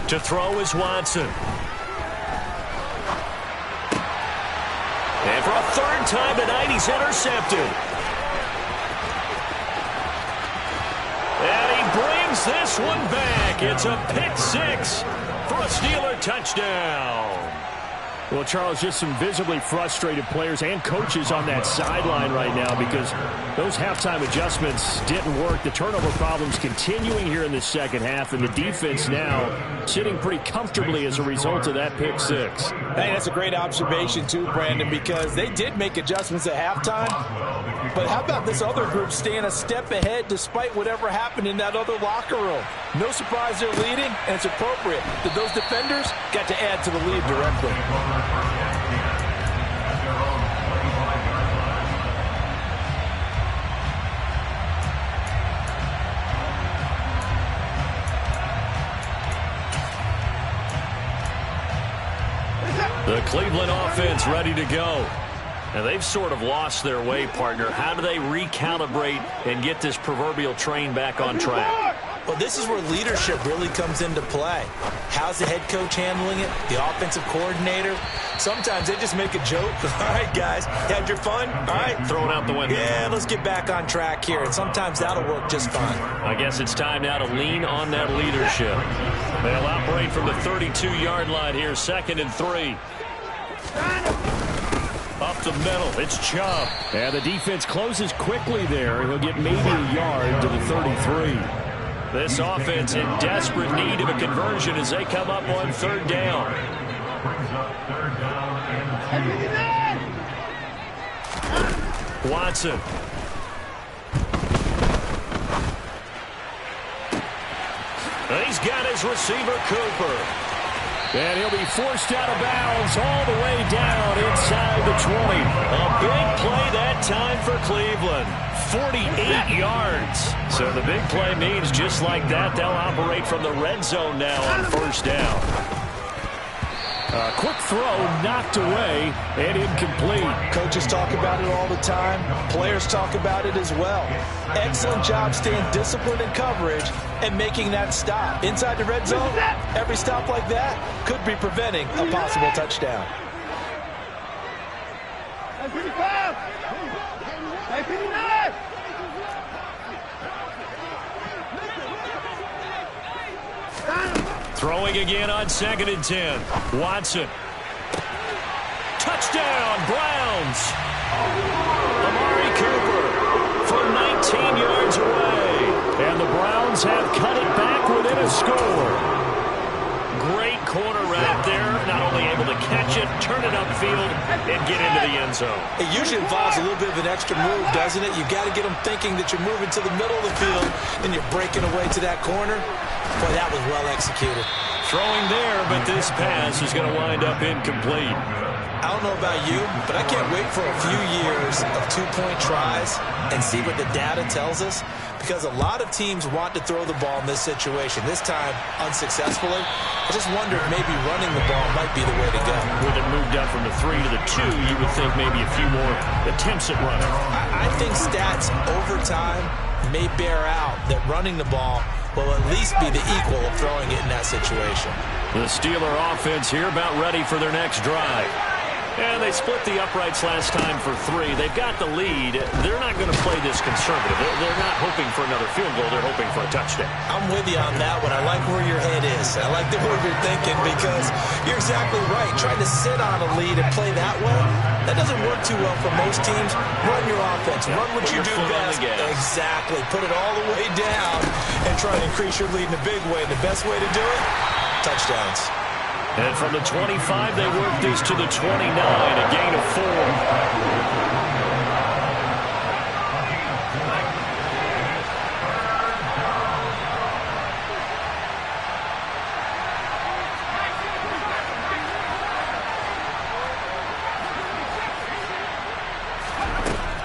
To throw is Watson. And for a 3rd time tonight, he's intercepted. And he brings this one back. It's a pick 6 for a Steeler touchdown. Well, Charles, just some visibly frustrated players and coaches on that sideline right now because those halftime adjustments didn't work. The turnover problems continuing here in the second half, and the defense now sitting pretty comfortably as a result of that pick 6. Hey, that's a great observation too, Brandon, because they did make adjustments at halftime. But how about this other group staying a step ahead despite whatever happened in that other locker room? No surprise they're leading, and it's appropriate that those defenders got to add to the lead directly. The Cleveland offense ready to go. And they've sort of lost their way, partner. How do they recalibrate and get this proverbial train back on track? Well, this is where leadership really comes into play. How's the head coach handling it? The offensive coordinator? Sometimes they just make a joke. All right, guys, you had your fun? All right. Throw it out the window. Yeah, let's get back on track here. And sometimes that'll work just fine. I guess it's time now to lean on that leadership. They'll operate from the 32-yard line here, 2nd and 3. Up the middle, it's Chubb. And the defense closes quickly there. He'll get maybe a yard to the 33. This offense in desperate need of a conversion as they come up on 3rd down. Watson. And he's got his receiver, Cooper. And he'll be forced out of bounds all the way down inside the 20. A big play that time for Cleveland. 48 yards. So the big play means just like that, they'll operate from the red zone now on 1st down. A quick throw knocked away and incomplete. Coaches talk about it all the time. Players talk about it as well. Excellent job staying disciplined in coverage and making that stop. Inside the red zone, every stop like that could be preventing a possible touchdown. Throwing again on 2nd and 10. Watson. Touchdown, Browns. Amari Cooper from 19 yards away. And the Browns have cut it back within a score. Great corner route there. Not only able to catch it, turn it upfield, and get into the end zone. It usually involves a little bit of an extra move, doesn't it? You got to get them thinking that you're moving to the middle of the field and you're breaking away to that corner. Boy, that was well executed. Throwing there, but this pass is going to wind up incomplete. I don't know about you, but I can't wait for a few years of two-point tries and see what the data tells us, because a lot of teams want to throw the ball in this situation. This time, unsuccessfully. I just wonder if maybe running the ball might be the way to go. With it moved up from the 3 to the 2, you would think maybe a few more attempts at running. I think stats over time may bear out that running the ball will at least be the equal of throwing it in that situation. The Steeler offense here about ready for their next drive. And they split the uprights last time for 3. They've got the lead. They're not going to play this conservative. They're not hoping for another field goal. They're hoping for a touchdown. I'm with you on that one. I like where your head is. I like the way you're thinking, because you're exactly right. Trying to sit on a lead and play that way, that doesn't work too well for most teams. Run your offense. Run what you do best. Exactly. Put it all the way down and try to increase your lead in a big way. The best way to do it, touchdowns. And from the 25, they work this to the 29, a gain of 4.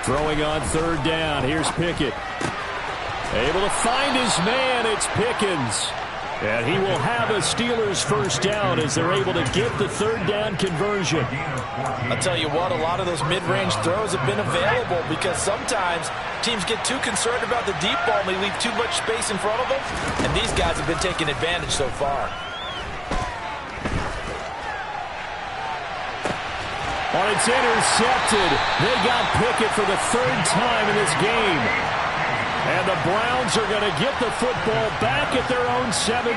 Throwing on 3rd down. Here's Pickett. Able to find his man. It's Pickens. And he will have a Steelers first down as they're able to get the 3rd down conversion. I'll tell you what, a lot of those mid-range throws have been available, because sometimes teams get too concerned about the deep ball and they leave too much space in front of them. And these guys have been taking advantage so far. Oh, it's intercepted. They got Pickett for the 3rd time in this game. And the Browns are going to get the football back at their own 17.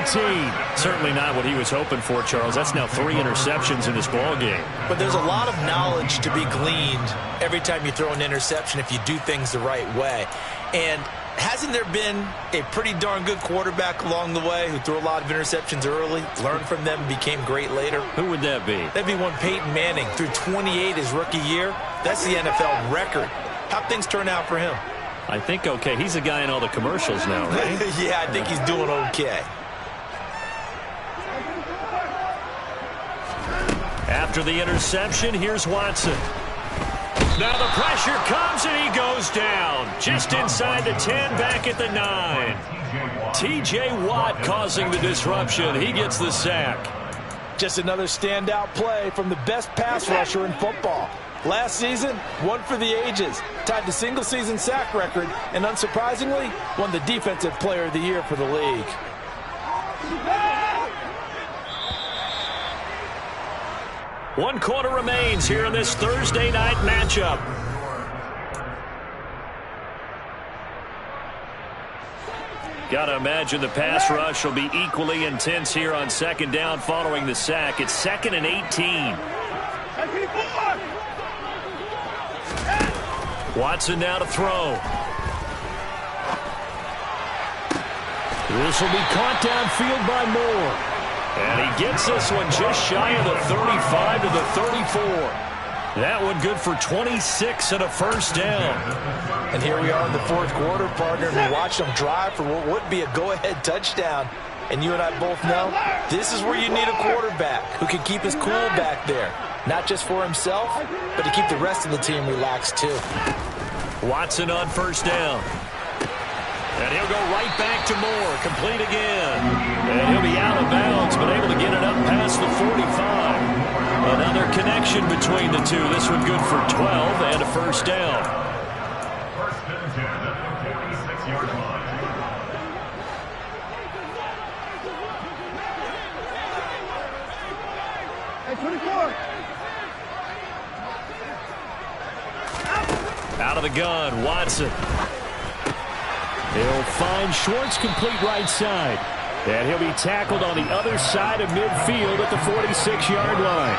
Certainly not what he was hoping for, Charles. That's now 3 interceptions in this ball game. But there's a lot of knowledge to be gleaned every time you throw an interception if you do things the right way. And hasn't there been a pretty darn good quarterback along the way who threw a lot of interceptions early, learned from them, became great later? Who would that be? That'd be one Peyton Manning, threw 28 his rookie year. That's the NFL record. How'd things turn out for him? I think okay. He's a guy in all the commercials now, right? Yeah, I think he's doing okay. After the interception, here's Watson. Now the pressure comes and he goes down. Just inside the 10, back at the 9. T.J. Watt causing the disruption. He gets the sack. Just another standout play from the best pass rusher in football. Last season, one for the ages, tied the single-season sack record, and unsurprisingly, won the Defensive Player of the Year for the league. One quarter remains here in this Thursday night matchup. Got to imagine the pass rush will be equally intense here on 2nd down following the sack. It's 2nd and 18. Watson now to throw. This will be caught downfield by Moore. And he gets this one just shy of the 35 to the 34. That one good for 26 and a first down. And here we are in the 4th quarter, partner, and we watch them drive for what would be a go-ahead touchdown. And you and I both know this is where you need a quarterback who can keep his cool back there. Not just for himself, but to keep the rest of the team relaxed too. Watson on first down. And he'll go right back to Moore. Complete again. And he'll be out of bounds, but able to get it up past the 45. Another connection between the two. This one good for 12 and a first down. First and 10 at the 46-yard line. Hey, 24. Out of the gun, Watson. He'll find Schwartz, complete right side. And he'll be tackled on the other side of midfield at the 46-yard line.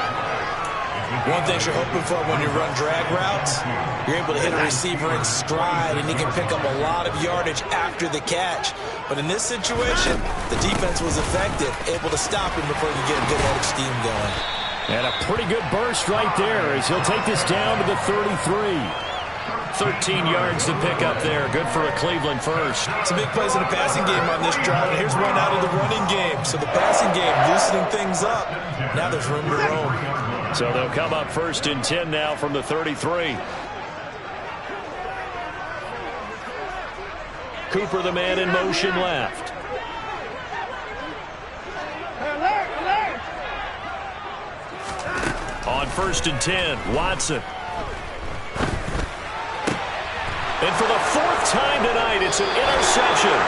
One thing you're hoping for when you run drag routes, you're able to hit a receiver in stride, and he can pick up a lot of yardage after the catch. But in this situation, the defense was effective, able to stop him before he could get a good head of steam going. And a pretty good burst right there as he'll take this down to the 33. 13 yards to pick up there. Good for a Cleveland first. Some big plays in the passing game on this drive, and here's one out of the running game. So the passing game loosening things up. Now there's room to roam. So they'll come up 1st and 10 now from the 33. Cooper, the man in motion left. On 1st and 10, Watson. And for the 4th time tonight, it's an interception.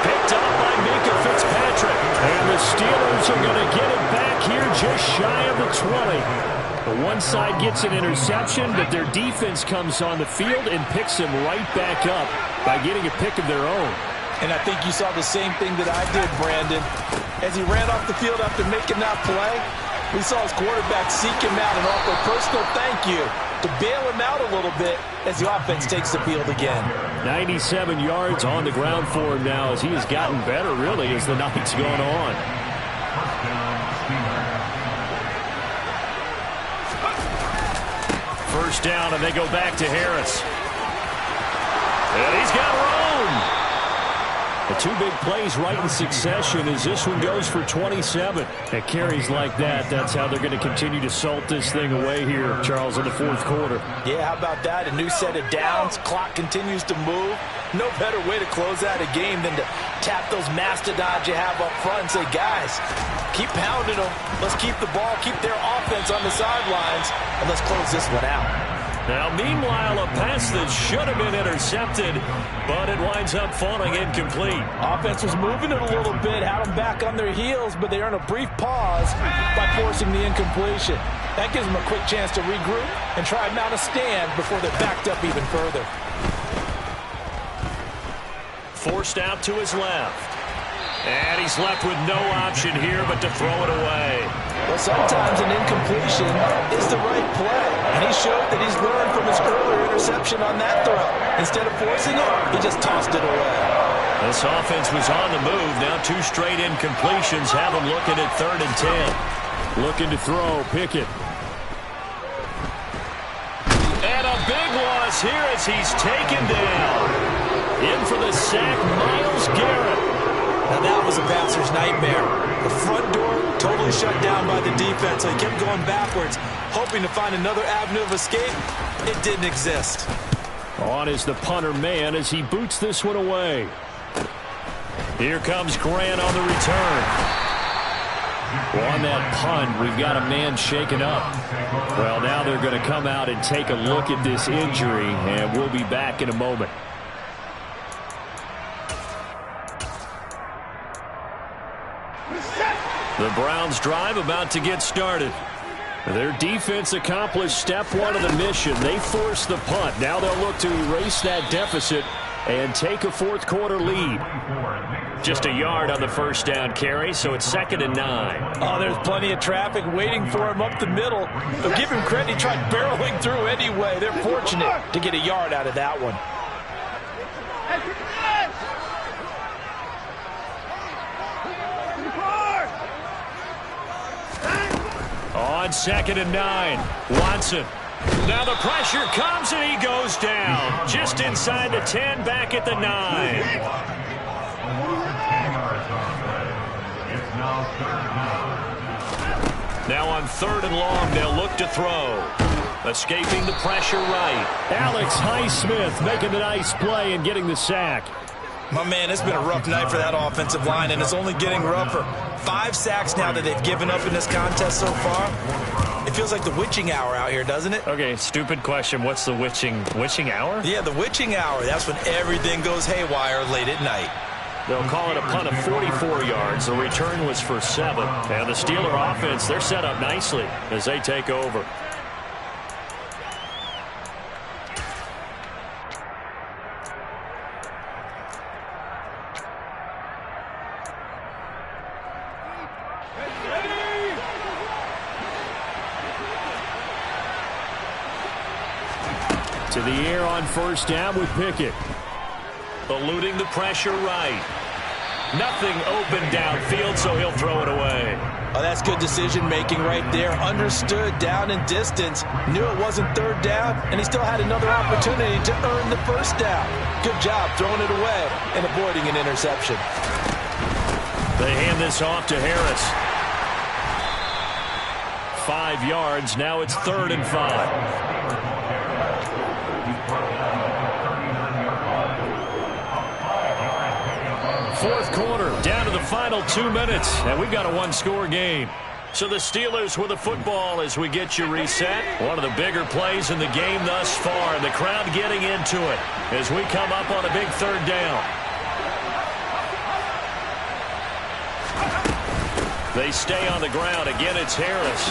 Picked up by Minka Fitzpatrick. And the Steelers are going to get it back here just shy of the 20. The one side gets an interception, but their defense comes on the field and picks them right back up by getting a pick of their own. And I think you saw the same thing that I did, Brandon. As he ran off the field after making that play, we saw his quarterback seek him out and offer a personal thank you to bail him out a little bit as the offense takes the field again. 97 yards on the ground for him now as he has gotten better, really, as the night's gone on. First down, and they go back to Harris. And he's got room. The 2 big plays right in succession as this one goes for 27. At carries like that, that's how they're going to continue to salt this thing away here, Charles, in the 4th quarter. Yeah, how about that? A new set of downs. Clock continues to move. No better way to close out a game than to tap those mastodons you have up front and say, guys, keep pounding them. Let's keep the ball, keep their offense on the sidelines, and let's close this one out. Now, meanwhile, a pass that should have been intercepted, but it winds up falling incomplete. Offense was moving it a little bit, had them back on their heels, but they earn a brief pause by forcing the incompletion. That gives them a quick chance to regroup and try and mount a stand before they're backed up even further. Forced out to his left. And he's left with no option here but to throw it away. Well, sometimes an incompletion is the right play. And he showed that he's learned from his earlier interception on that throw. Instead of forcing it, he just tossed it away. This offense was on the move. Now 2 straight incompletions have him looking at 3rd and 10. Looking to throw, Pickett. And a big loss here as he's taken down. In for the sack, Myles Garrett. Now that was a passer's nightmare. The front door totally shut down by the defense. So he kept going backwards, hoping to find another avenue of escape. It didn't exist. On is the punter man as he boots this one away. Here comes Grant on the return. On that punt, we've got a man shaken up. Well, now they're going to come out and take a look at this injury, and we'll be back in a moment. The Browns drive about to get started. Their defense accomplished step 1 of the mission. They forced the punt. Now they'll look to erase that deficit and take a 4th quarter lead. Just a yard on the first down carry, so it's 2nd and 9. Oh, there's plenty of traffic waiting for him up the middle. But give him credit, he tried barreling through anyway. They're fortunate to get a yard out of that one. On 2nd and 9, Watson. Now the pressure comes and he goes down. Just inside the 10, back at the 9. Now on 3rd and long, they'll look to throw. Escaping the pressure right. Alex Highsmith making the nice play and getting the sack. My man, it's been a rough night for that offensive line, and it's only getting rougher. 5 sacks now that they've given up in this contest so far. It feels like the witching hour out here, doesn't it? Okay, stupid question. What's the witching hour? Yeah, the witching hour. That's when everything goes haywire late at night. They'll call it a punt of 44 yards. The return was for 7. And the Steeler offense, they're set up nicely as they take over. To the air on first down with Pickett. Eluding the pressure right. Nothing open downfield, so he'll throw it away. Oh, that's good decision-making right there. Understood down and distance. Knew it wasn't third down, and he still had another opportunity to earn the first down. Good job throwing it away and avoiding an interception. They hand this off to Harris. 5 yards. Now it's 3rd and 5. Fourth quarter, down to the final 2 minutes, and we've got a one-score game. So the Steelers with the football as we get you reset. One of the bigger plays in the game thus far, and the crowd getting into it as we come up on a big 3rd down. They stay on the ground. Again, it's Harris.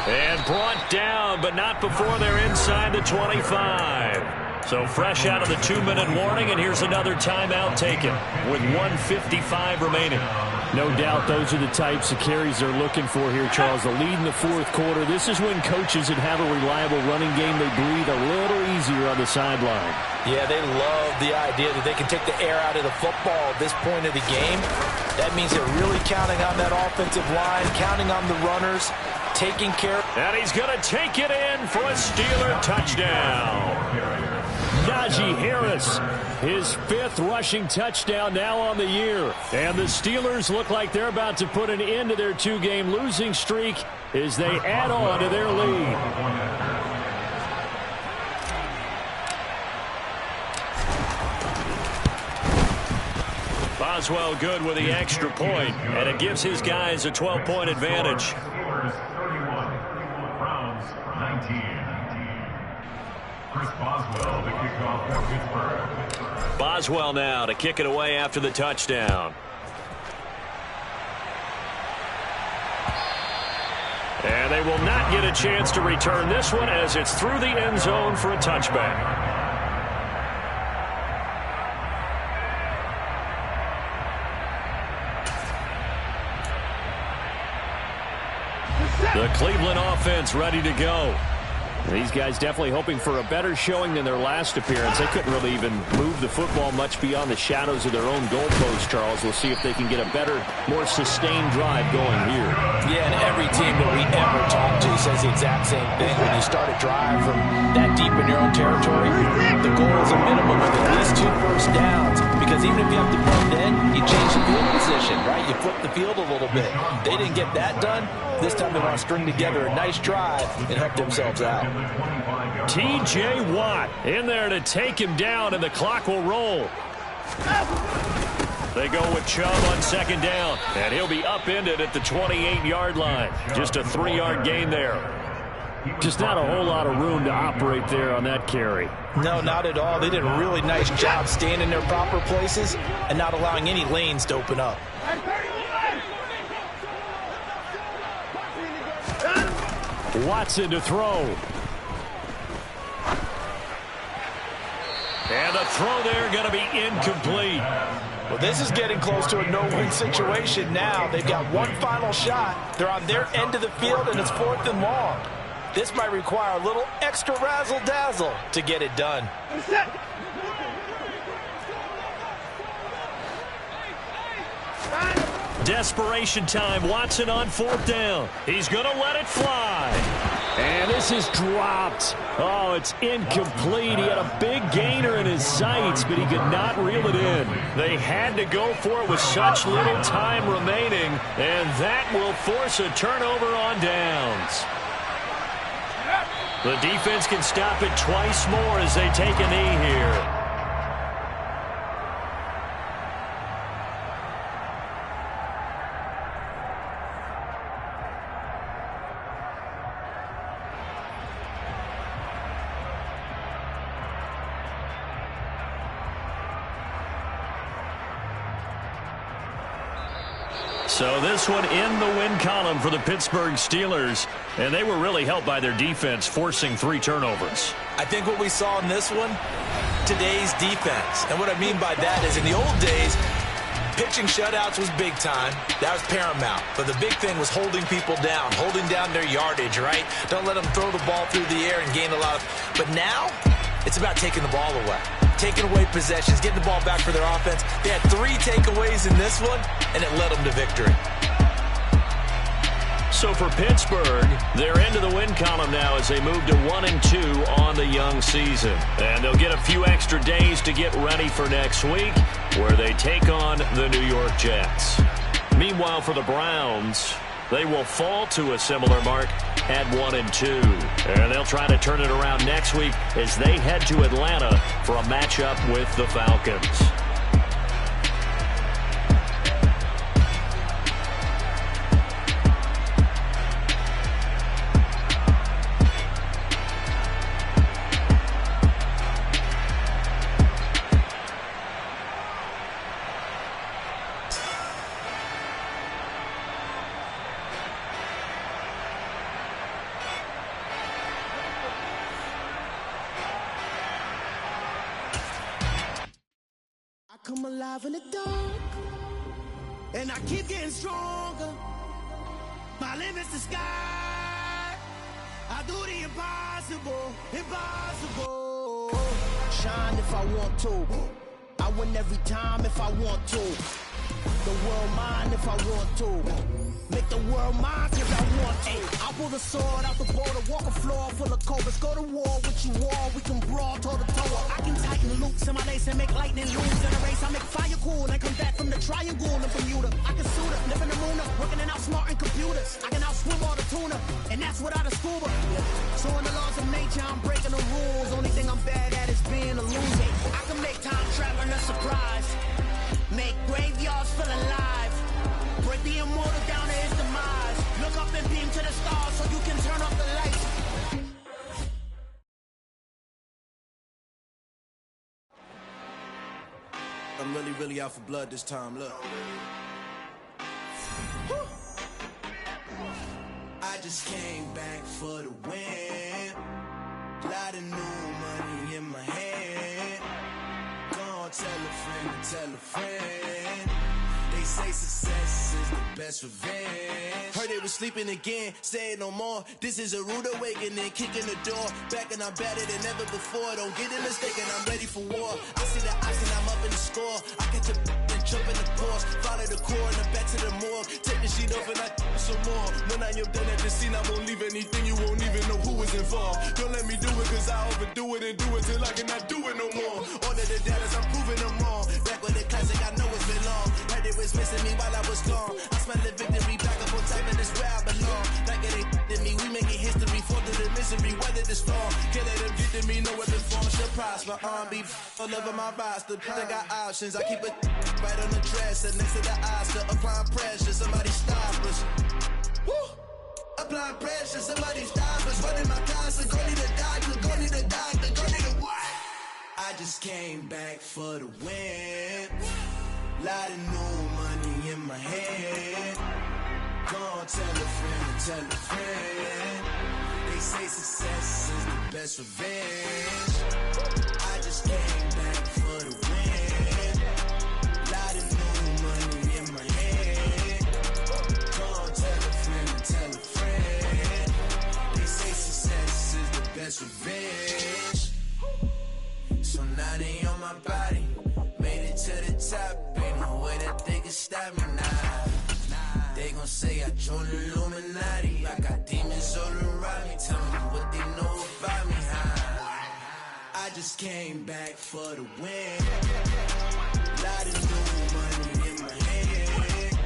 And brought down, but not before they're inside the 25. So fresh out of the 2-minute warning, and here's another timeout taken with 1:55 remaining. No doubt those are the types of carries they're looking for here, Charles. The lead in the fourth quarter. This is when coaches that have a reliable running game, they breathe a little easier on the sideline. Yeah, they love the idea that they can take the air out of the football at this point of the game. That means they're really counting on that offensive line, counting on the runners, taking care. And he's going to take it in for a Steeler touchdown. Najee Harris, his 5th rushing touchdown now on the year. And the Steelers look like they're about to put an end to their 2-game losing streak as they add on to their lead. Boswell good with the extra point, and it gives his guys a 12-point advantage. Steelers 31, Browns 19. Chris Boswell, the kickoff for Pittsburgh. Boswell now to kick it away after the touchdown. And they will not get a chance to return this one as it's through the end zone for a touchback. The Cleveland offense ready to go. These guys definitely hoping for a better showing than their last appearance. They couldn't really even move the football much beyond the shadows of their own goalpost, Charles. We'll see if they can get a better, more sustained drive going here. Yeah, and every team that we ever talk to says the exact same thing. When you start a drive from that deep in your own territory, the goal is a minimum of at least 2 first downs. Because even if you have to punt in, you change the field position, right? You flip the field a little bit. They didn't get that done. This time they want to string together a nice drive and help themselves out. T.J. Watt in there to take him down, and the clock will roll. They go with Chubb on 2nd down, and he'll be upended at the 28-yard line. Just a 3-yard gain there. Just not a whole lot of room to operate there on that carry. No, not at all. They did a really nice job staying in their proper places and not allowing any lanes to open up. Watson to throw. And the throw there going to be incomplete. Well, this is getting close to a no-win situation now. They've got one final shot. They're on their end of the field, and it's 4th and long. This might require a little extra razzle-dazzle to get it done. Desperation time. Watson on 4th down. He's going to let it fly. And this is dropped. Oh, it's incomplete. He had a big gainer in his sights, but he could not reel it in. They had to go for it with such little time remaining, and that will force a turnover on downs. The defense can stop it twice more as they take a knee here. So this one in the win column for the Pittsburgh Steelers, and they were really helped by their defense forcing 3 turnovers. I think what we saw in this one, today's defense. And what I mean by that is in the old days, pitching shutouts was big time. That was paramount. But the big thing was holding people down, holding down their yardage, right? Don't let them throw the ball through the air and gain a lot of... But now, it's about taking the ball away. Taking away possessions, getting the ball back for their offense. They had 3 takeaways in this one, and it led them to victory. So for Pittsburgh, they're into the win column now as they move to 1-2 on the young season. And they'll get a few extra days to get ready for next week, where they take on the New York Jets. Meanwhile, for the Browns, they will fall to a similar mark at 1-2. And they'll try to turn it around next week as they head to Atlanta for a matchup with the Falcons. Come alive in the dark, and I keep getting stronger. My limit's the sky. I do the impossible, impossible. Shine if I want to. I win every time if I want to. The world mine if I want to. Make the world mine cause I want to. I pull the sword out the border, walk a floor full of cobras. Go to war with you all, we can brawl toe to toe. I can tighten loops in my lace and make lightning lose in a race. I make fire cool and come back from the triangle in Bermuda. I can suit up, live in the moon, working and outsmarting computers. I can outswim all the tuna, and that's without a scuba. So in the laws of nature, I'm breaking the rules. Only thing I'm bad at is being a loser. I can make time traveling a surprise. Make graveyards feel alive. Break the immortal down to his demise. Look up and beam to the stars so you can turn off the lights. I'm really out for blood this time, look. Woo. I just came back for the win. Lot of new money in my hand. Gonna tell a friend to tell a friend. They say success is the best revenge. Heard they was sleeping again, say it no more. This is a rude awakening, kicking the door. Back and I'm better than ever before. Don't get it mistaken, I'm ready for war. I see the ice and I'm up in the score. I catch a and jump in the course. Follow the core and the back to the morgue. Take the sheet off and I some more. When I am done at the scene, I won't leave anything. You won't even know who is involved. Don't let me do it cause I overdo it and do it till I cannot do it no more. All of the data, I'm proving them wrong. Back with the classic, I know it's been long. Heard it was missing me while I was gone. I smell the victory back up on top and it's where I belong. Like it ain't to me, we making history. Fall through the misery, weather the storm. Can't let them get to me, no weapon form should prosper. R&B all over my roster. I got options, I keep it right on the dresser. Next to the Oscar, applying pressure, somebody stop us. Woo! Applying pressure, somebody stop us. Running my constant, go need a doctor, go need a doctor, go need a what? I just came back for the win. Lot of new money in my hand. Gonna tell a friend, tell a friend. They say success is the best revenge. I just came back for the win. Lot of new money in my hand. Gonna tell a friend, tell a friend. They say success is the best revenge. So now they on my body. Made it to the top, ain't no way that they can stop me now. They gon' say I joined the Illuminati. I got demons all around me, tell me what they know about me, huh? I just came back for the win. Lot of new money in my hand.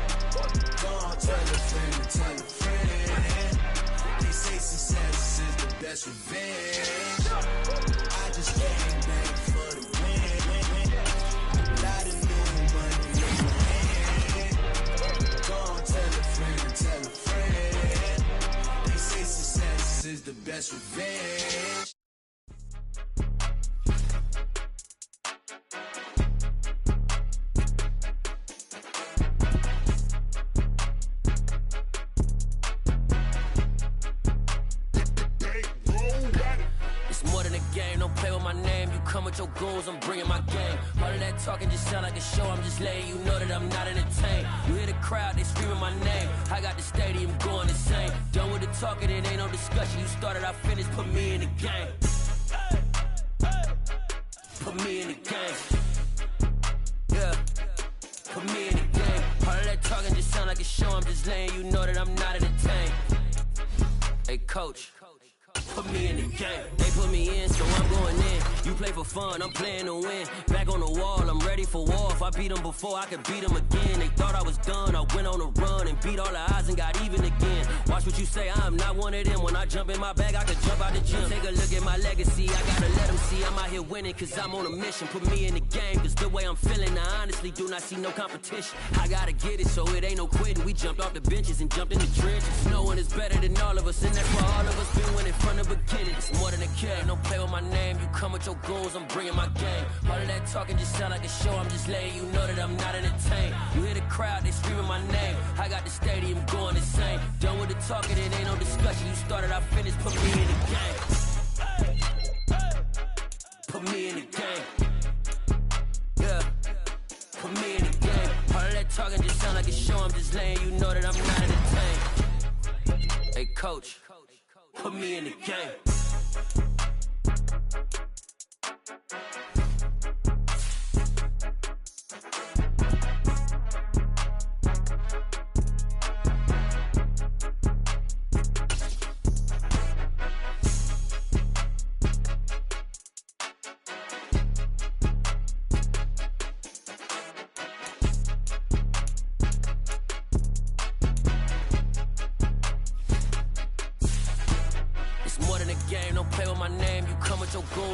Gonna tell a friend, tell a friend. They say success is the best revenge. I just came back for the win. Lot of new money in my hand. Gonna tell a friend, tell a friend. They say success is the best revenge. play with my name. You come with your goons, I'm bringing my game. All of that talking just sound like a show. I'm just letting you know that I'm not entertained. You hear the crowd, they screaming my name. I got the stadium going insane. Done with the talking, it ain't no discussion. You started, I finished, put me in the game. Put me in the game. Yeah. Put me in the game. All of that talking just sound like a show. I'm just letting you know that I'm not entertained. Hey, coach. Put me in the game. They put me in, so I'm going in. You play for fun, I'm playing to win. Back on the wall, I'm ready for war. If I beat them before, I could beat them again. They thought I was done, I went on a run and beat all the odds and got even again. Watch what you say, I'm not one of them. When I jump in my bag, I could jump out the gym. Take a look at my legacy, I gotta let them see I'm out here winning, cause I'm on a mission. Put me in the game, cause the way I'm feeling, I honestly do not see no competition. I gotta get it, so it ain't no quitting. We jumped off the benches and jumped in the trenches. No one is better than all of us, and that's why all of us been winning from the beginning. It's more than a game, don't play with my name. You come with your goons, I'm bringing my game. All of that talking just sound like a show. I'm just letting you know that I'm not entertained. You hear the crowd, they screaming my name. I got the stadium going insane. Done with the talking, it ain't no discussion. You started, I finished, put me in the game. Put me in the game. Yeah. Put me in the game. All of that talking just sound like a show. I'm just letting you know that I'm not entertained. Hey, coach. Put me in the game.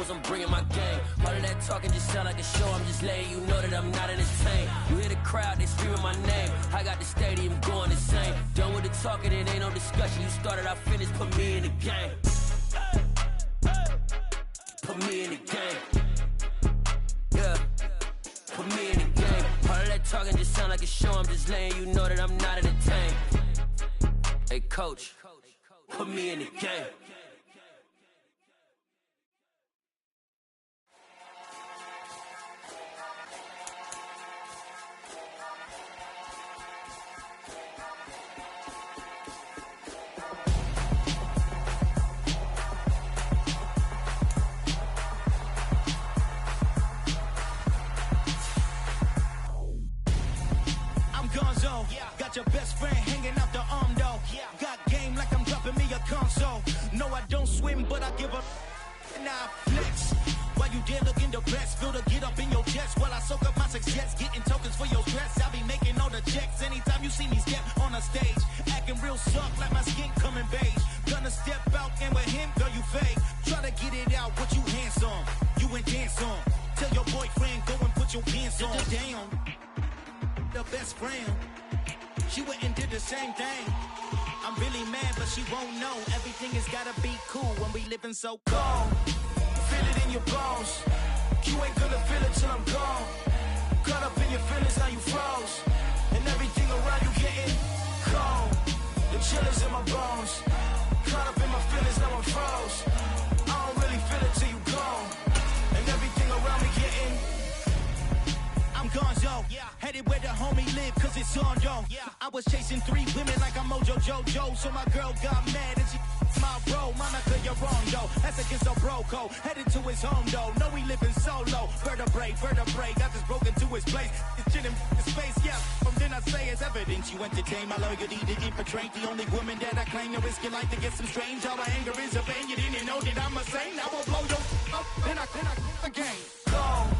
I'm bringing my game. All of that talking just sound like a show. I'm just letting you know that I'm not entertained. You hear the crowd, they screaming my name. I got the stadium going insane. Done with the talking, it ain't no discussion. You started, I finished, put me in the game. Put me in the game. Yeah. Put me in the game. All of that talking just sound like a show. I'm just letting you know that I'm not entertained. Hey, coach. Put me in the game. Got your best friend hanging out the arm though. Got game like I'm dropping me a console. No, I don't swim, but I give a now flex. While you there looking depressed, feel the get up in your chest while I soak up my success, getting tokens for your stress. I'll be making all the checks anytime you see me step on a stage, acting real soft like my skin coming beige. Gonna step out and with him, girl, you fake. Try to get it out, but you handsome, you ain't dance on. Tell your boyfriend go and put your pants on. Down, the best friend. She went and did the same thing. I'm really mad, but she won't know. Everything has gotta be cool when we living so cold. Feel it in your bones. You ain't gonna feel it till I'm gone. Caught up in your feelings, now you froze. And everything around you getting cold. The chill is in my bones. Caught up in my feelings, now I'm froze. I don't really feel it till you gone. And everything around me getting I'm gonzo, headed where the homie live, cause it's on, yo. I was chasing 3 women like I'm Mojo Jojo, so my girl got mad and she my bro. Monica, you're wrong, yo. That's against a bro code. Headed to his home, though. No, we living solo. Vertebrae, got this broken to his place. It's shit in his face, yeah. From then I say it's evidence you entertain my loyalty to infiltrate. The only woman that I claim to risk your life to get some strange. All my anger is a pain. You didn't know that I'm a saint. I will blow your up, then I again. Gone.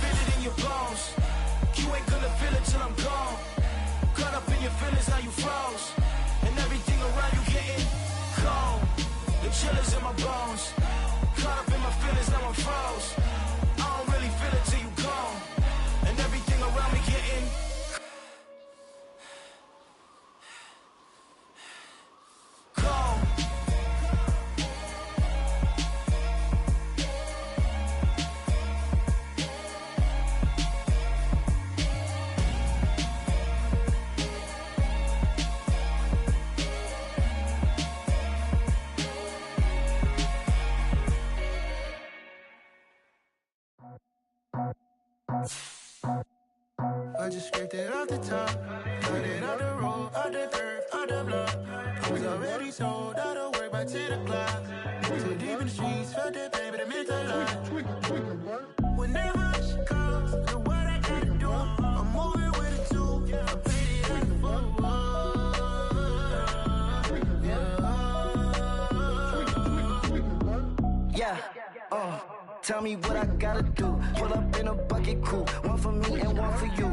Feel it in your bones. You ain't gonna feel it till I'm gone. Caught up in your feelings, now you froze. And everything around you getting cold. The chill is in my bones. Caught up in my feelings, now I'm froze. I don't really feel it till you gone. And everything around me getting cold. off the top, cut it off the road, off the curve, off the block. I was already sold out of work by 10 o'clock. Too deep in the streets, felt that pain, but it meant a lot. Whenever she calls, know what I gotta do. I'm moving with it too. I paid it out the phone. Yeah. Tell me what I gotta do. Pull up in a bucket crew, one for me and one for you.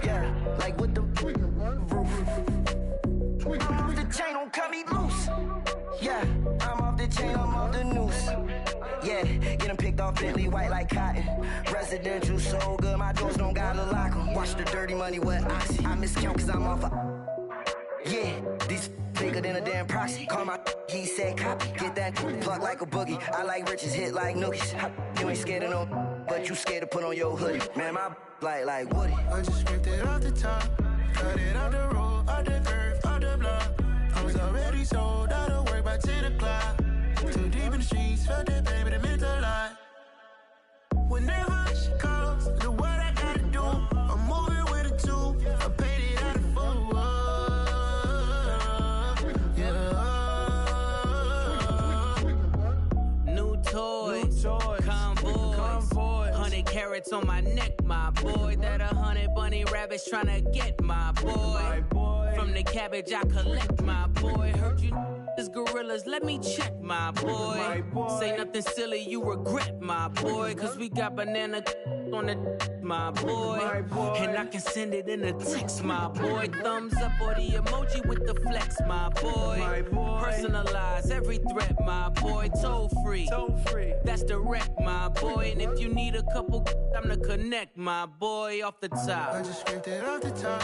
Yeah, like with the roof. I'm off the chain, don't cut me loose. Yeah, I'm off the chain, I'm off the noose. Yeah, getting picked off Bentley, white like cotton. Residential so good, my doors don't gotta lock 'em. Watch the dirty money with Oxy. I miscount cause I'm off a... Yeah, these bigger than a damn proxy. Call my he said copy. Get that plug like a boogie. I like riches, hit like nookies. You ain't scared of no, but you scared to put on your hoodie. Man, my like Woody. I just ripped it off the top, cut it off the road, off the curve, off the block. I was already sold out of work by 10 o'clock. Too deep in the streets, felt that baby, that meant a lot. Whenever she calls, know what I gotta do. I'm moving with it too. I paid it out of phone. Toys, convoys, 100 carats on my neck, my boy. That 100 bunny rabbits tryna get my boy. From the cabbage I collect, my boy. Heard you is gorillas, let me check, my boy. Say nothing silly, you regret, my boy. Cause we got banana on the my boy. And I can send it in a text, my boy. Thumbs up or the emoji with the flex, my boy. Personalize every threat, my boy. Toll free. That's direct, my boy. And if you need a couple, I'm to connect, my boy, off the top. I just ripped it off the top,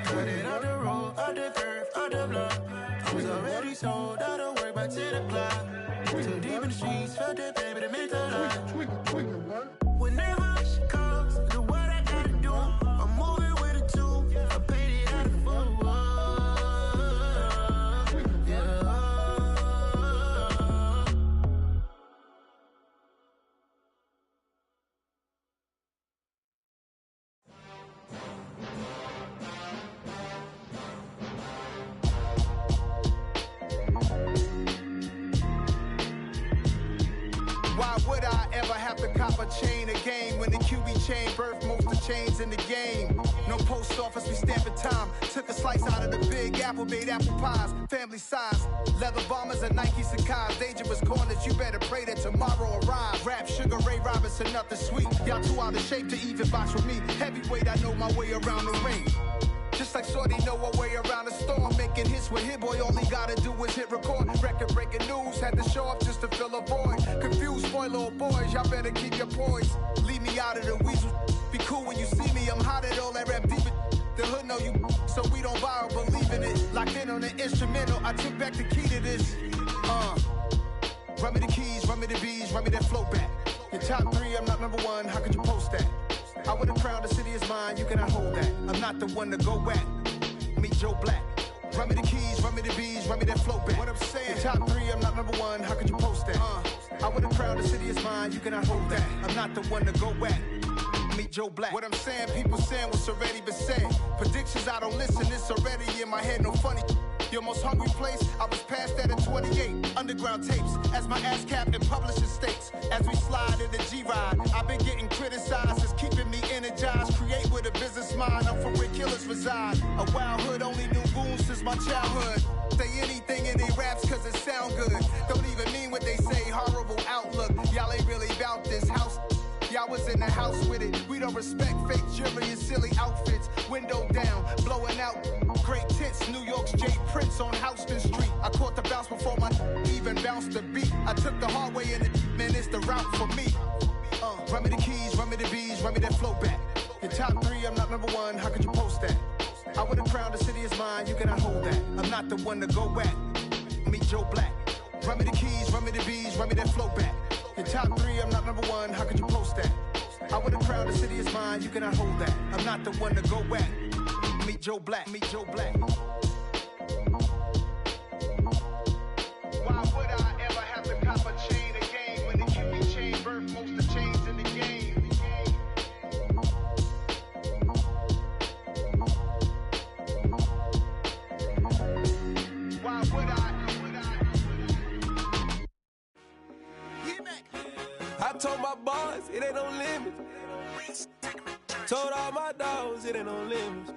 cut it off the road, off the curve, off the block. I was already sold out of work by 10 o'clock. Too deep in the streets, felt that baby, that meant a lot. Whenever she calls, know what I gotta do. I'm moving with it too. I paid it out of phone. Why would I ever have to cop a chain a game when the QB chain birthed most of the chains in the game? No post office, we stamping time. Took a slice out of the big apple, made apple pies, family size. Leather bombers and Nike Sacai's. Dangerous corners, you better pray that tomorrow arrives. Rap, Sugar Ray Robinson, nothing sweet. Y'all too out of shape to even box with me. Heavyweight, I know my way around the ring. Just like Shorty know her way around the storm. Making hits with Hit Boy, all he gotta do is hit record. Record breaking news, had to show up just to fill a void. Confused boy, little boys, y'all better keep your poise. Leave me out of the weasel. Be cool when you see me, I'm hot at all that rap deep. The hood know you, so we don't borrow, believe in it. Locked in on the instrumental, I took back the key to this. Run me the keys, run me the bees, run me that flow back. Your top three, I'm not number one, how could you post that? I would've crowned the city is mine, you cannot hold that. I'm not the one to go at. Meet Joe Black. Run me the keys, run me the bees, run me that flow back. What I'm saying, your top three, I'm not number one, how could you post that? I would've crowned the city is mine, you cannot hold that. I'm not the one to go at. Meet Joe Black. What I'm saying, people saying what's already been said. Predictions, I don't listen, it's already in my head, no funny. Your most hungry place, I was past that at 28. Underground tapes, as my ass cap in publishing states. As we slide in the G-Ride, I've been getting criticized, it's keeping me energized. Create with a business mind, I'm from where killers reside. A wild hood, only knew goons since my childhood. Say anything in they raps cause it sound good. Don't even mean what they say, horrible outlook. Y'all ain't really about this house. Y'all was in the house with it. We don't respect fake jewelry and silly outfits. Window down, blowing out. Great tits, New York's J. Prince on Houston Street. I caught the bounce before my even bounced the beat. I took the hard way in it, man, it's the route for me. Run me the keys, run me the bees, run me that flow back. Your top three, I'm not number one, how could you post that? I would've crowned the city is mine, you cannot hold that. I'm not the one to go at. Meet Joe Black. Run me the keys, run me the bees, run me that flow back. Your top three, I'm not number one, how could you post that? I would've crowned the city is mine, you cannot hold that. I'm not the one to go at. Meet Joe Black, meet Joe Black. Why would I ever have to cop a chain a game when the QB chain birthed most of the chains in the game? I told my boys it ain't no limits. Told all my dogs it ain't no limits.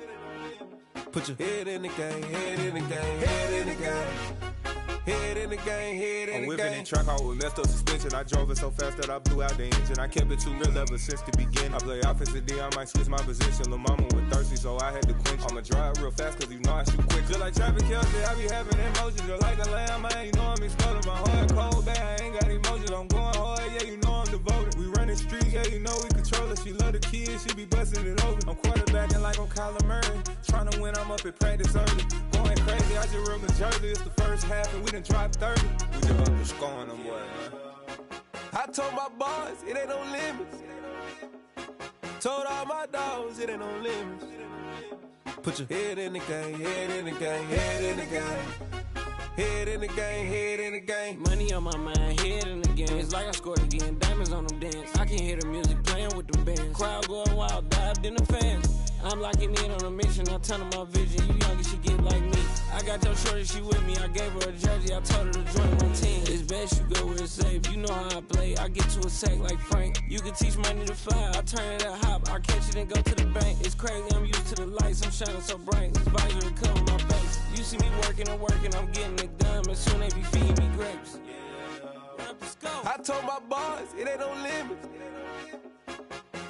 Put your head in the game, head in the game, head in the game. Head in the game, head in the game. I'm whipping in track out with messed up suspension. I drove it so fast that I blew out the engine. I kept it too real ever since the beginning. I play offensive D, I might switch my position. Lil' mama was thirsty, so I had to quench. I'ma drive real fast, cause you know I shoot quick. Just like traffic Kelsey, I be having emotions. Just like a lamb, man, you know I'm exploding. My heart cold, bad, I ain't got emotions. I'm going hard, yeah, you know I'm devoted. We running streets, yeah, you know we control it. She love the kids, she be busting it over. I'm quarterbacking like I'm Kyler Murray. Trying to win, I'm up at practice early. Going crazy, I just real Jersey. It's the first half, and we done dropped 30. We just underscoring them, boy, man. I told my boys it ain't no limits. Told all my dogs it ain't no limits. Put your head in the game, head in the game, head in the game. Head in the game, head in the game. Money on my mind, head in the game. It's like I scored again, diamonds on them dance. I can hear the music playing with them bands. Crowd going wild, dived in the fans. I'm locking in on a mission, I tell her my vision. You young and she get like me. I got your shorty, she with me. I gave her a jersey, I told her to join my team. It's best you go where it's safe. You know how I play. I get to a sack like Frank. You can teach money to fly. I turn it at hop. I catch it and go to the bank. It's crazy, I'm used to the lights. I'm shining so bright. This visor will cover my face. You see me working and working. I'm getting it done. And soon they be feeding me grapes. I told my boys it ain't no limits.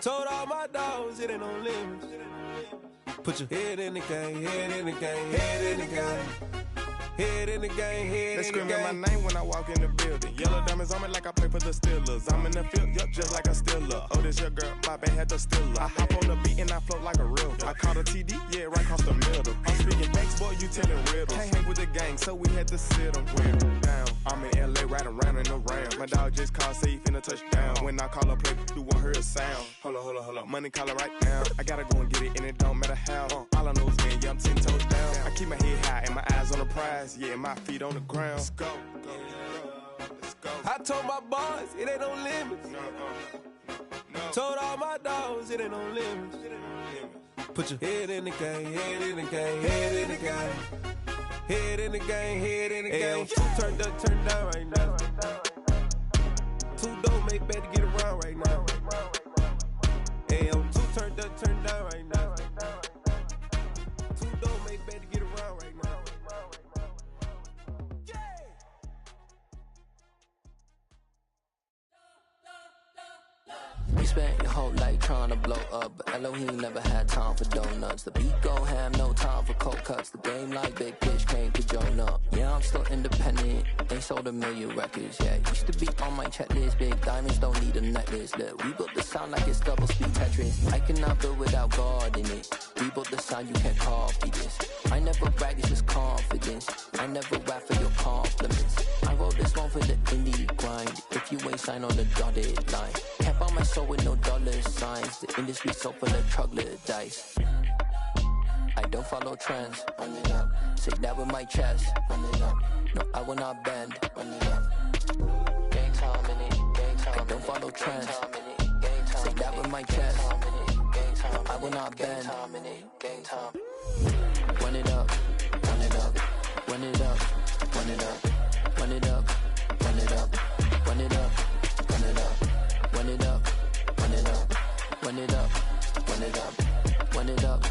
Told all my dogs it ain't no limits. Put your head in the game, head in the game, head in the game. Head in the game, head in the game. They screaming my name when I walk in the building. Yellow diamonds on me like I play for the Steelers. I'm in the field, yup, just like a Steeler. Oh, this your girl, my band had the Steeler. I hop on the beat and I float like a river. I caught a TD, yeah, right across the middle. I'm speaking thanks, boy, you telling riddles. Can't hang with the gang, so we had to sit them down. I'm in LA, riding around in the ram. My dog just called, say he finna touchdown. When I call a play, you won't hear a sound. Hold up, money calling right now. I gotta go and get it, and it don't matter how. All I know is win, yeah, I'm 10 toes down. I keep my head high and my eyes on the prize. Yeah, my feet on the ground. Let's go. Let's go. I told my boys it ain't no limits. Told all my dogs it ain't no limits. Put your head in the game, head in the game, head in the game. Head in the game, head in the game. Two turned up, turned down right now. Two dope make better get around right now. Hey, I'm two turned up, turned down right now. Two dope make better get around right now. You spent your whole life trying to blow up, but Elohim never had time for donuts. The beat go ham, no time for cold cuts. The game like big bitch came to join up. Yeah, I'm still independent, ain't sold 1 million records. Yeah, used to be on my checklist. Big diamonds don't need a necklace. Look, we built the sound like it's double speed Tetris. I cannot build without God in it. We built the sound, you can't copy this. I never brag, it's just confidence. I never rap for your compliments. I wrote this one for the indie grind. If you ain't signed on the dotted line, can't buy my soul with no dollar signs. The industry so full of troglodytes. I don't follow trends. Run it up. Say that with my chest. Run it up. No, I will not bend. Run it up. Gang time in it. Gang time. I don't follow trends. Say that with my chest. No, I will not bend. Gang time. Run it up. Run it up. Run it up. Run it up. Run it up. Run it up. Run it up. Run it up. Run it up. Run it up. Run it up. Run it up. Run it up.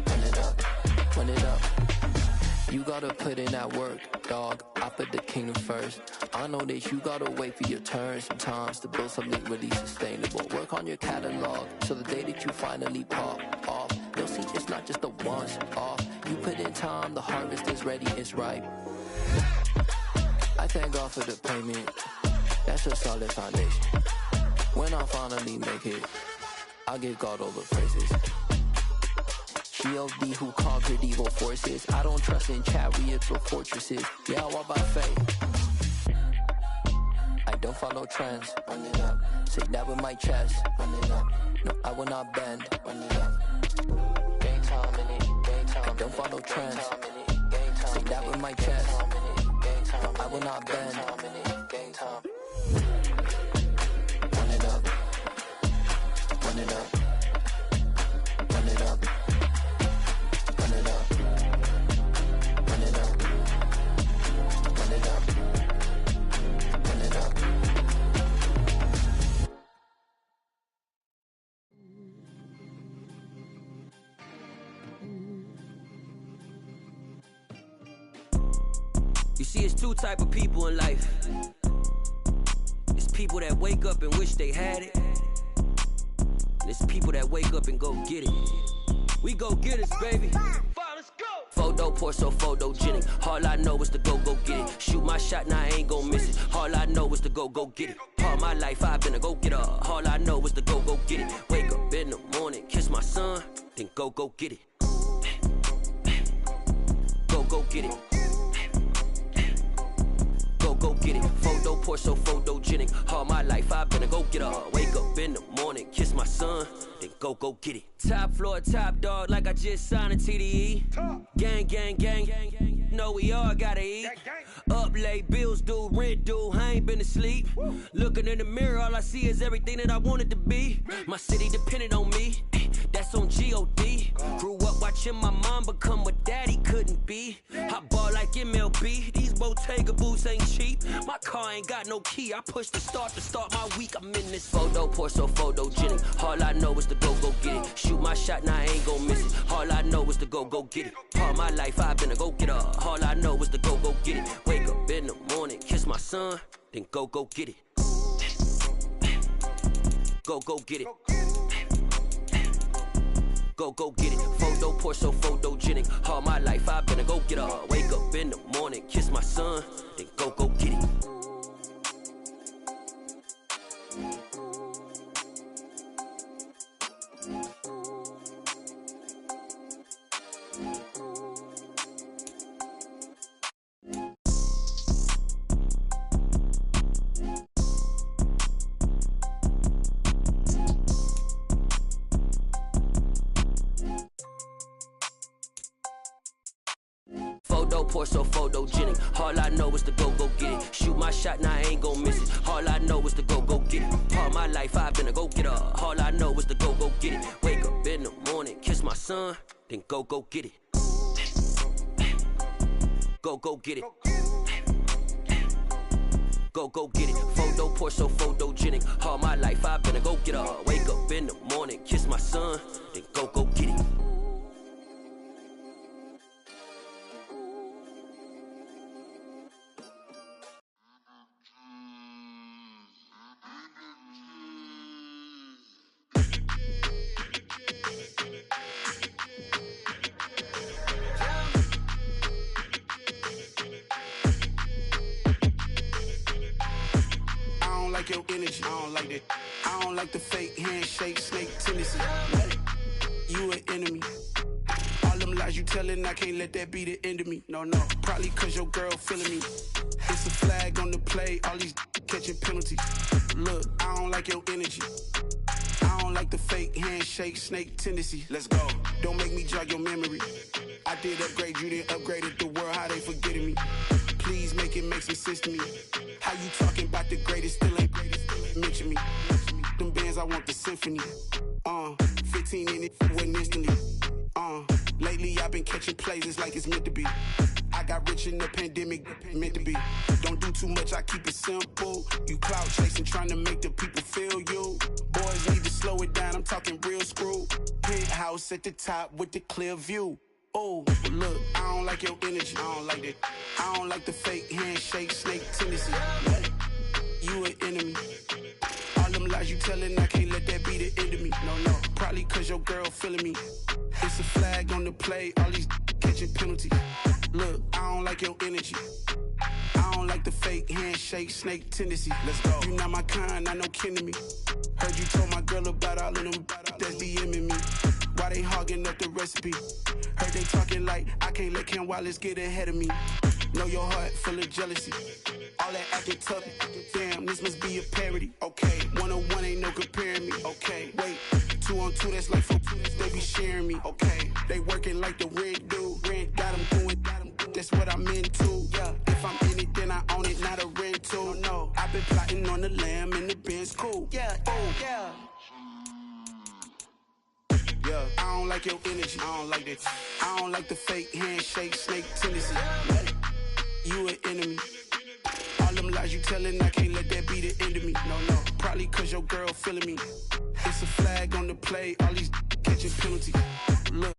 Run it up. Run it up. You gotta put in that work, dog. I put the kingdom first. I know that you gotta wait for your turn sometimes to build something really sustainable. Work on your catalog, so the day that you finally pop off, you'll see it's not just a once off. You put in time, the harvest is ready, it's ripe. I thank God for the payment. That's a solid foundation. When I finally make it, I'll give God all the praises. G.O.D. who conquered evil forces. I don't trust in chariots or fortresses. Yeah, I walk by faith. I don't follow trends. Run it up. Say that with my chest. Run it up. No, I will not bend. Run it up. Gang time in it. Gang time. I don't follow trends. Say that with my chest. No, I will not bend. Gang time. Run it up. Run it up. Run it up. Run it up. Run it up. You see, it's two type of people in life. It's people that wake up and wish they had it. And it's people that wake up and go get it. We go get it, baby. Photo pour so photogenic. All I know is to go get it. Shoot my shot, now I ain't gon' miss it. All I know is to go get it. All my life I've been a go-getter. All I know is to go get it. Wake up in the morning, kiss my son, then go get it. Go get it. Go get it. Photo pour so photogenic. All my life I've been a go-getter. Wake up in the morning, kiss my son, then go get it. Top floor, top dog, like I just signed a TDE. Gang, gang, gang. Know we all gotta eat. Up late, bills due, rent due, I ain't been asleep. Looking in the mirror, all I see is everything that I wanted to be. My city depended on me, that's on G.O.D. Grew up watching my mom become what daddy couldn't be. I ball like MLB, these Bottega boots ain't cheap. My car ain't got no key, I push the start to start my week. I'm in this photo pour so photogenic. All I know is to go get it. Shoot my shot, now I ain't gon' miss it. All I know is to go get it. All my life I've been a go-getter. All I know is to go get it. Wake up in the morning, kiss my son, then go get it. Go get it. Go get it. Photo pour so photogenic. All my life I've been a go-getter. Wake up in the morning, kiss my son, then go get it. Photo pour so photogenic. All I know is to go get it. Shoot my shot, now I ain't gon' miss it. All I know is to go get it. All my life I've been a go-getter. All I know is to go get it. Wake up in the morning, kiss my son, then go get it. Go get it. Go get it. Photo pour so photogenic. All my life I've been a go-getter. Wake up in the morning, kiss my son, then go get it. Your energy, I don't like that. I don't like the fake handshake, snake tendency. You an enemy. All them lies you telling, I can't let that be the end of me. No, probably cause your girl feeling me. It's a flag on the play, all these catching penalties. Look, I don't like your energy. I don't like the fake handshake, snake tendency. Let's go. Don't make me jog your memory. I did upgrade, you didn't upgrade it. The world, how they forgetting me. Please make it make some sense to me. How you talking about the greatest, still ain't mention me. Them bands, I want the symphony. 15 in it, went instantly. Lately I've been catching plays, it's like it's meant to be. I got rich in the pandemic, meant to be. Don't do too much, I keep it simple. You clout chasing, trying to make the people feel you. Boys need to slow it down, I'm talking real screw. Penthouse at the top with the clear view. Oh, look, I don't like your energy. I don't like that. I don't like the fake handshake, snake tendency. You an enemy. All them lies you telling, I can't let that be the end of me. No, probably cause your girl feeling me. It's a flag on the play, all these catching penalties. Look, I don't like your energy. I don't like the fake handshake, snake tendency. Let's go. You not my kind, I know kin to me. Heard you told my girl about all of them that's DMing me. Why they hogging up the recipe? Heard they talking like I can't let Ken Wallace get ahead of me. Know your heart full of jealousy. All that acting tough, damn, this must be a parody. Okay, 1-on-1 ain't no comparing me. Okay, wait, 2-on-2, that's like 4, they be sharing me. Okay, they working like the rent do. Rent got them doing, that's what I'm into. Yeah, if I'm in it, then I own it, not a rental. No, I've been plotting on the lamb and the Benz cool. Yeah, yeah. Yeah, I don't like your energy. I don't like that. I don't like the fake handshake, snake tendency. You an enemy. All them lies you telling, I can't let that be the end of me. No, probably cause your girl feeling me. It's a flag on the play, all these catching penalties. Look.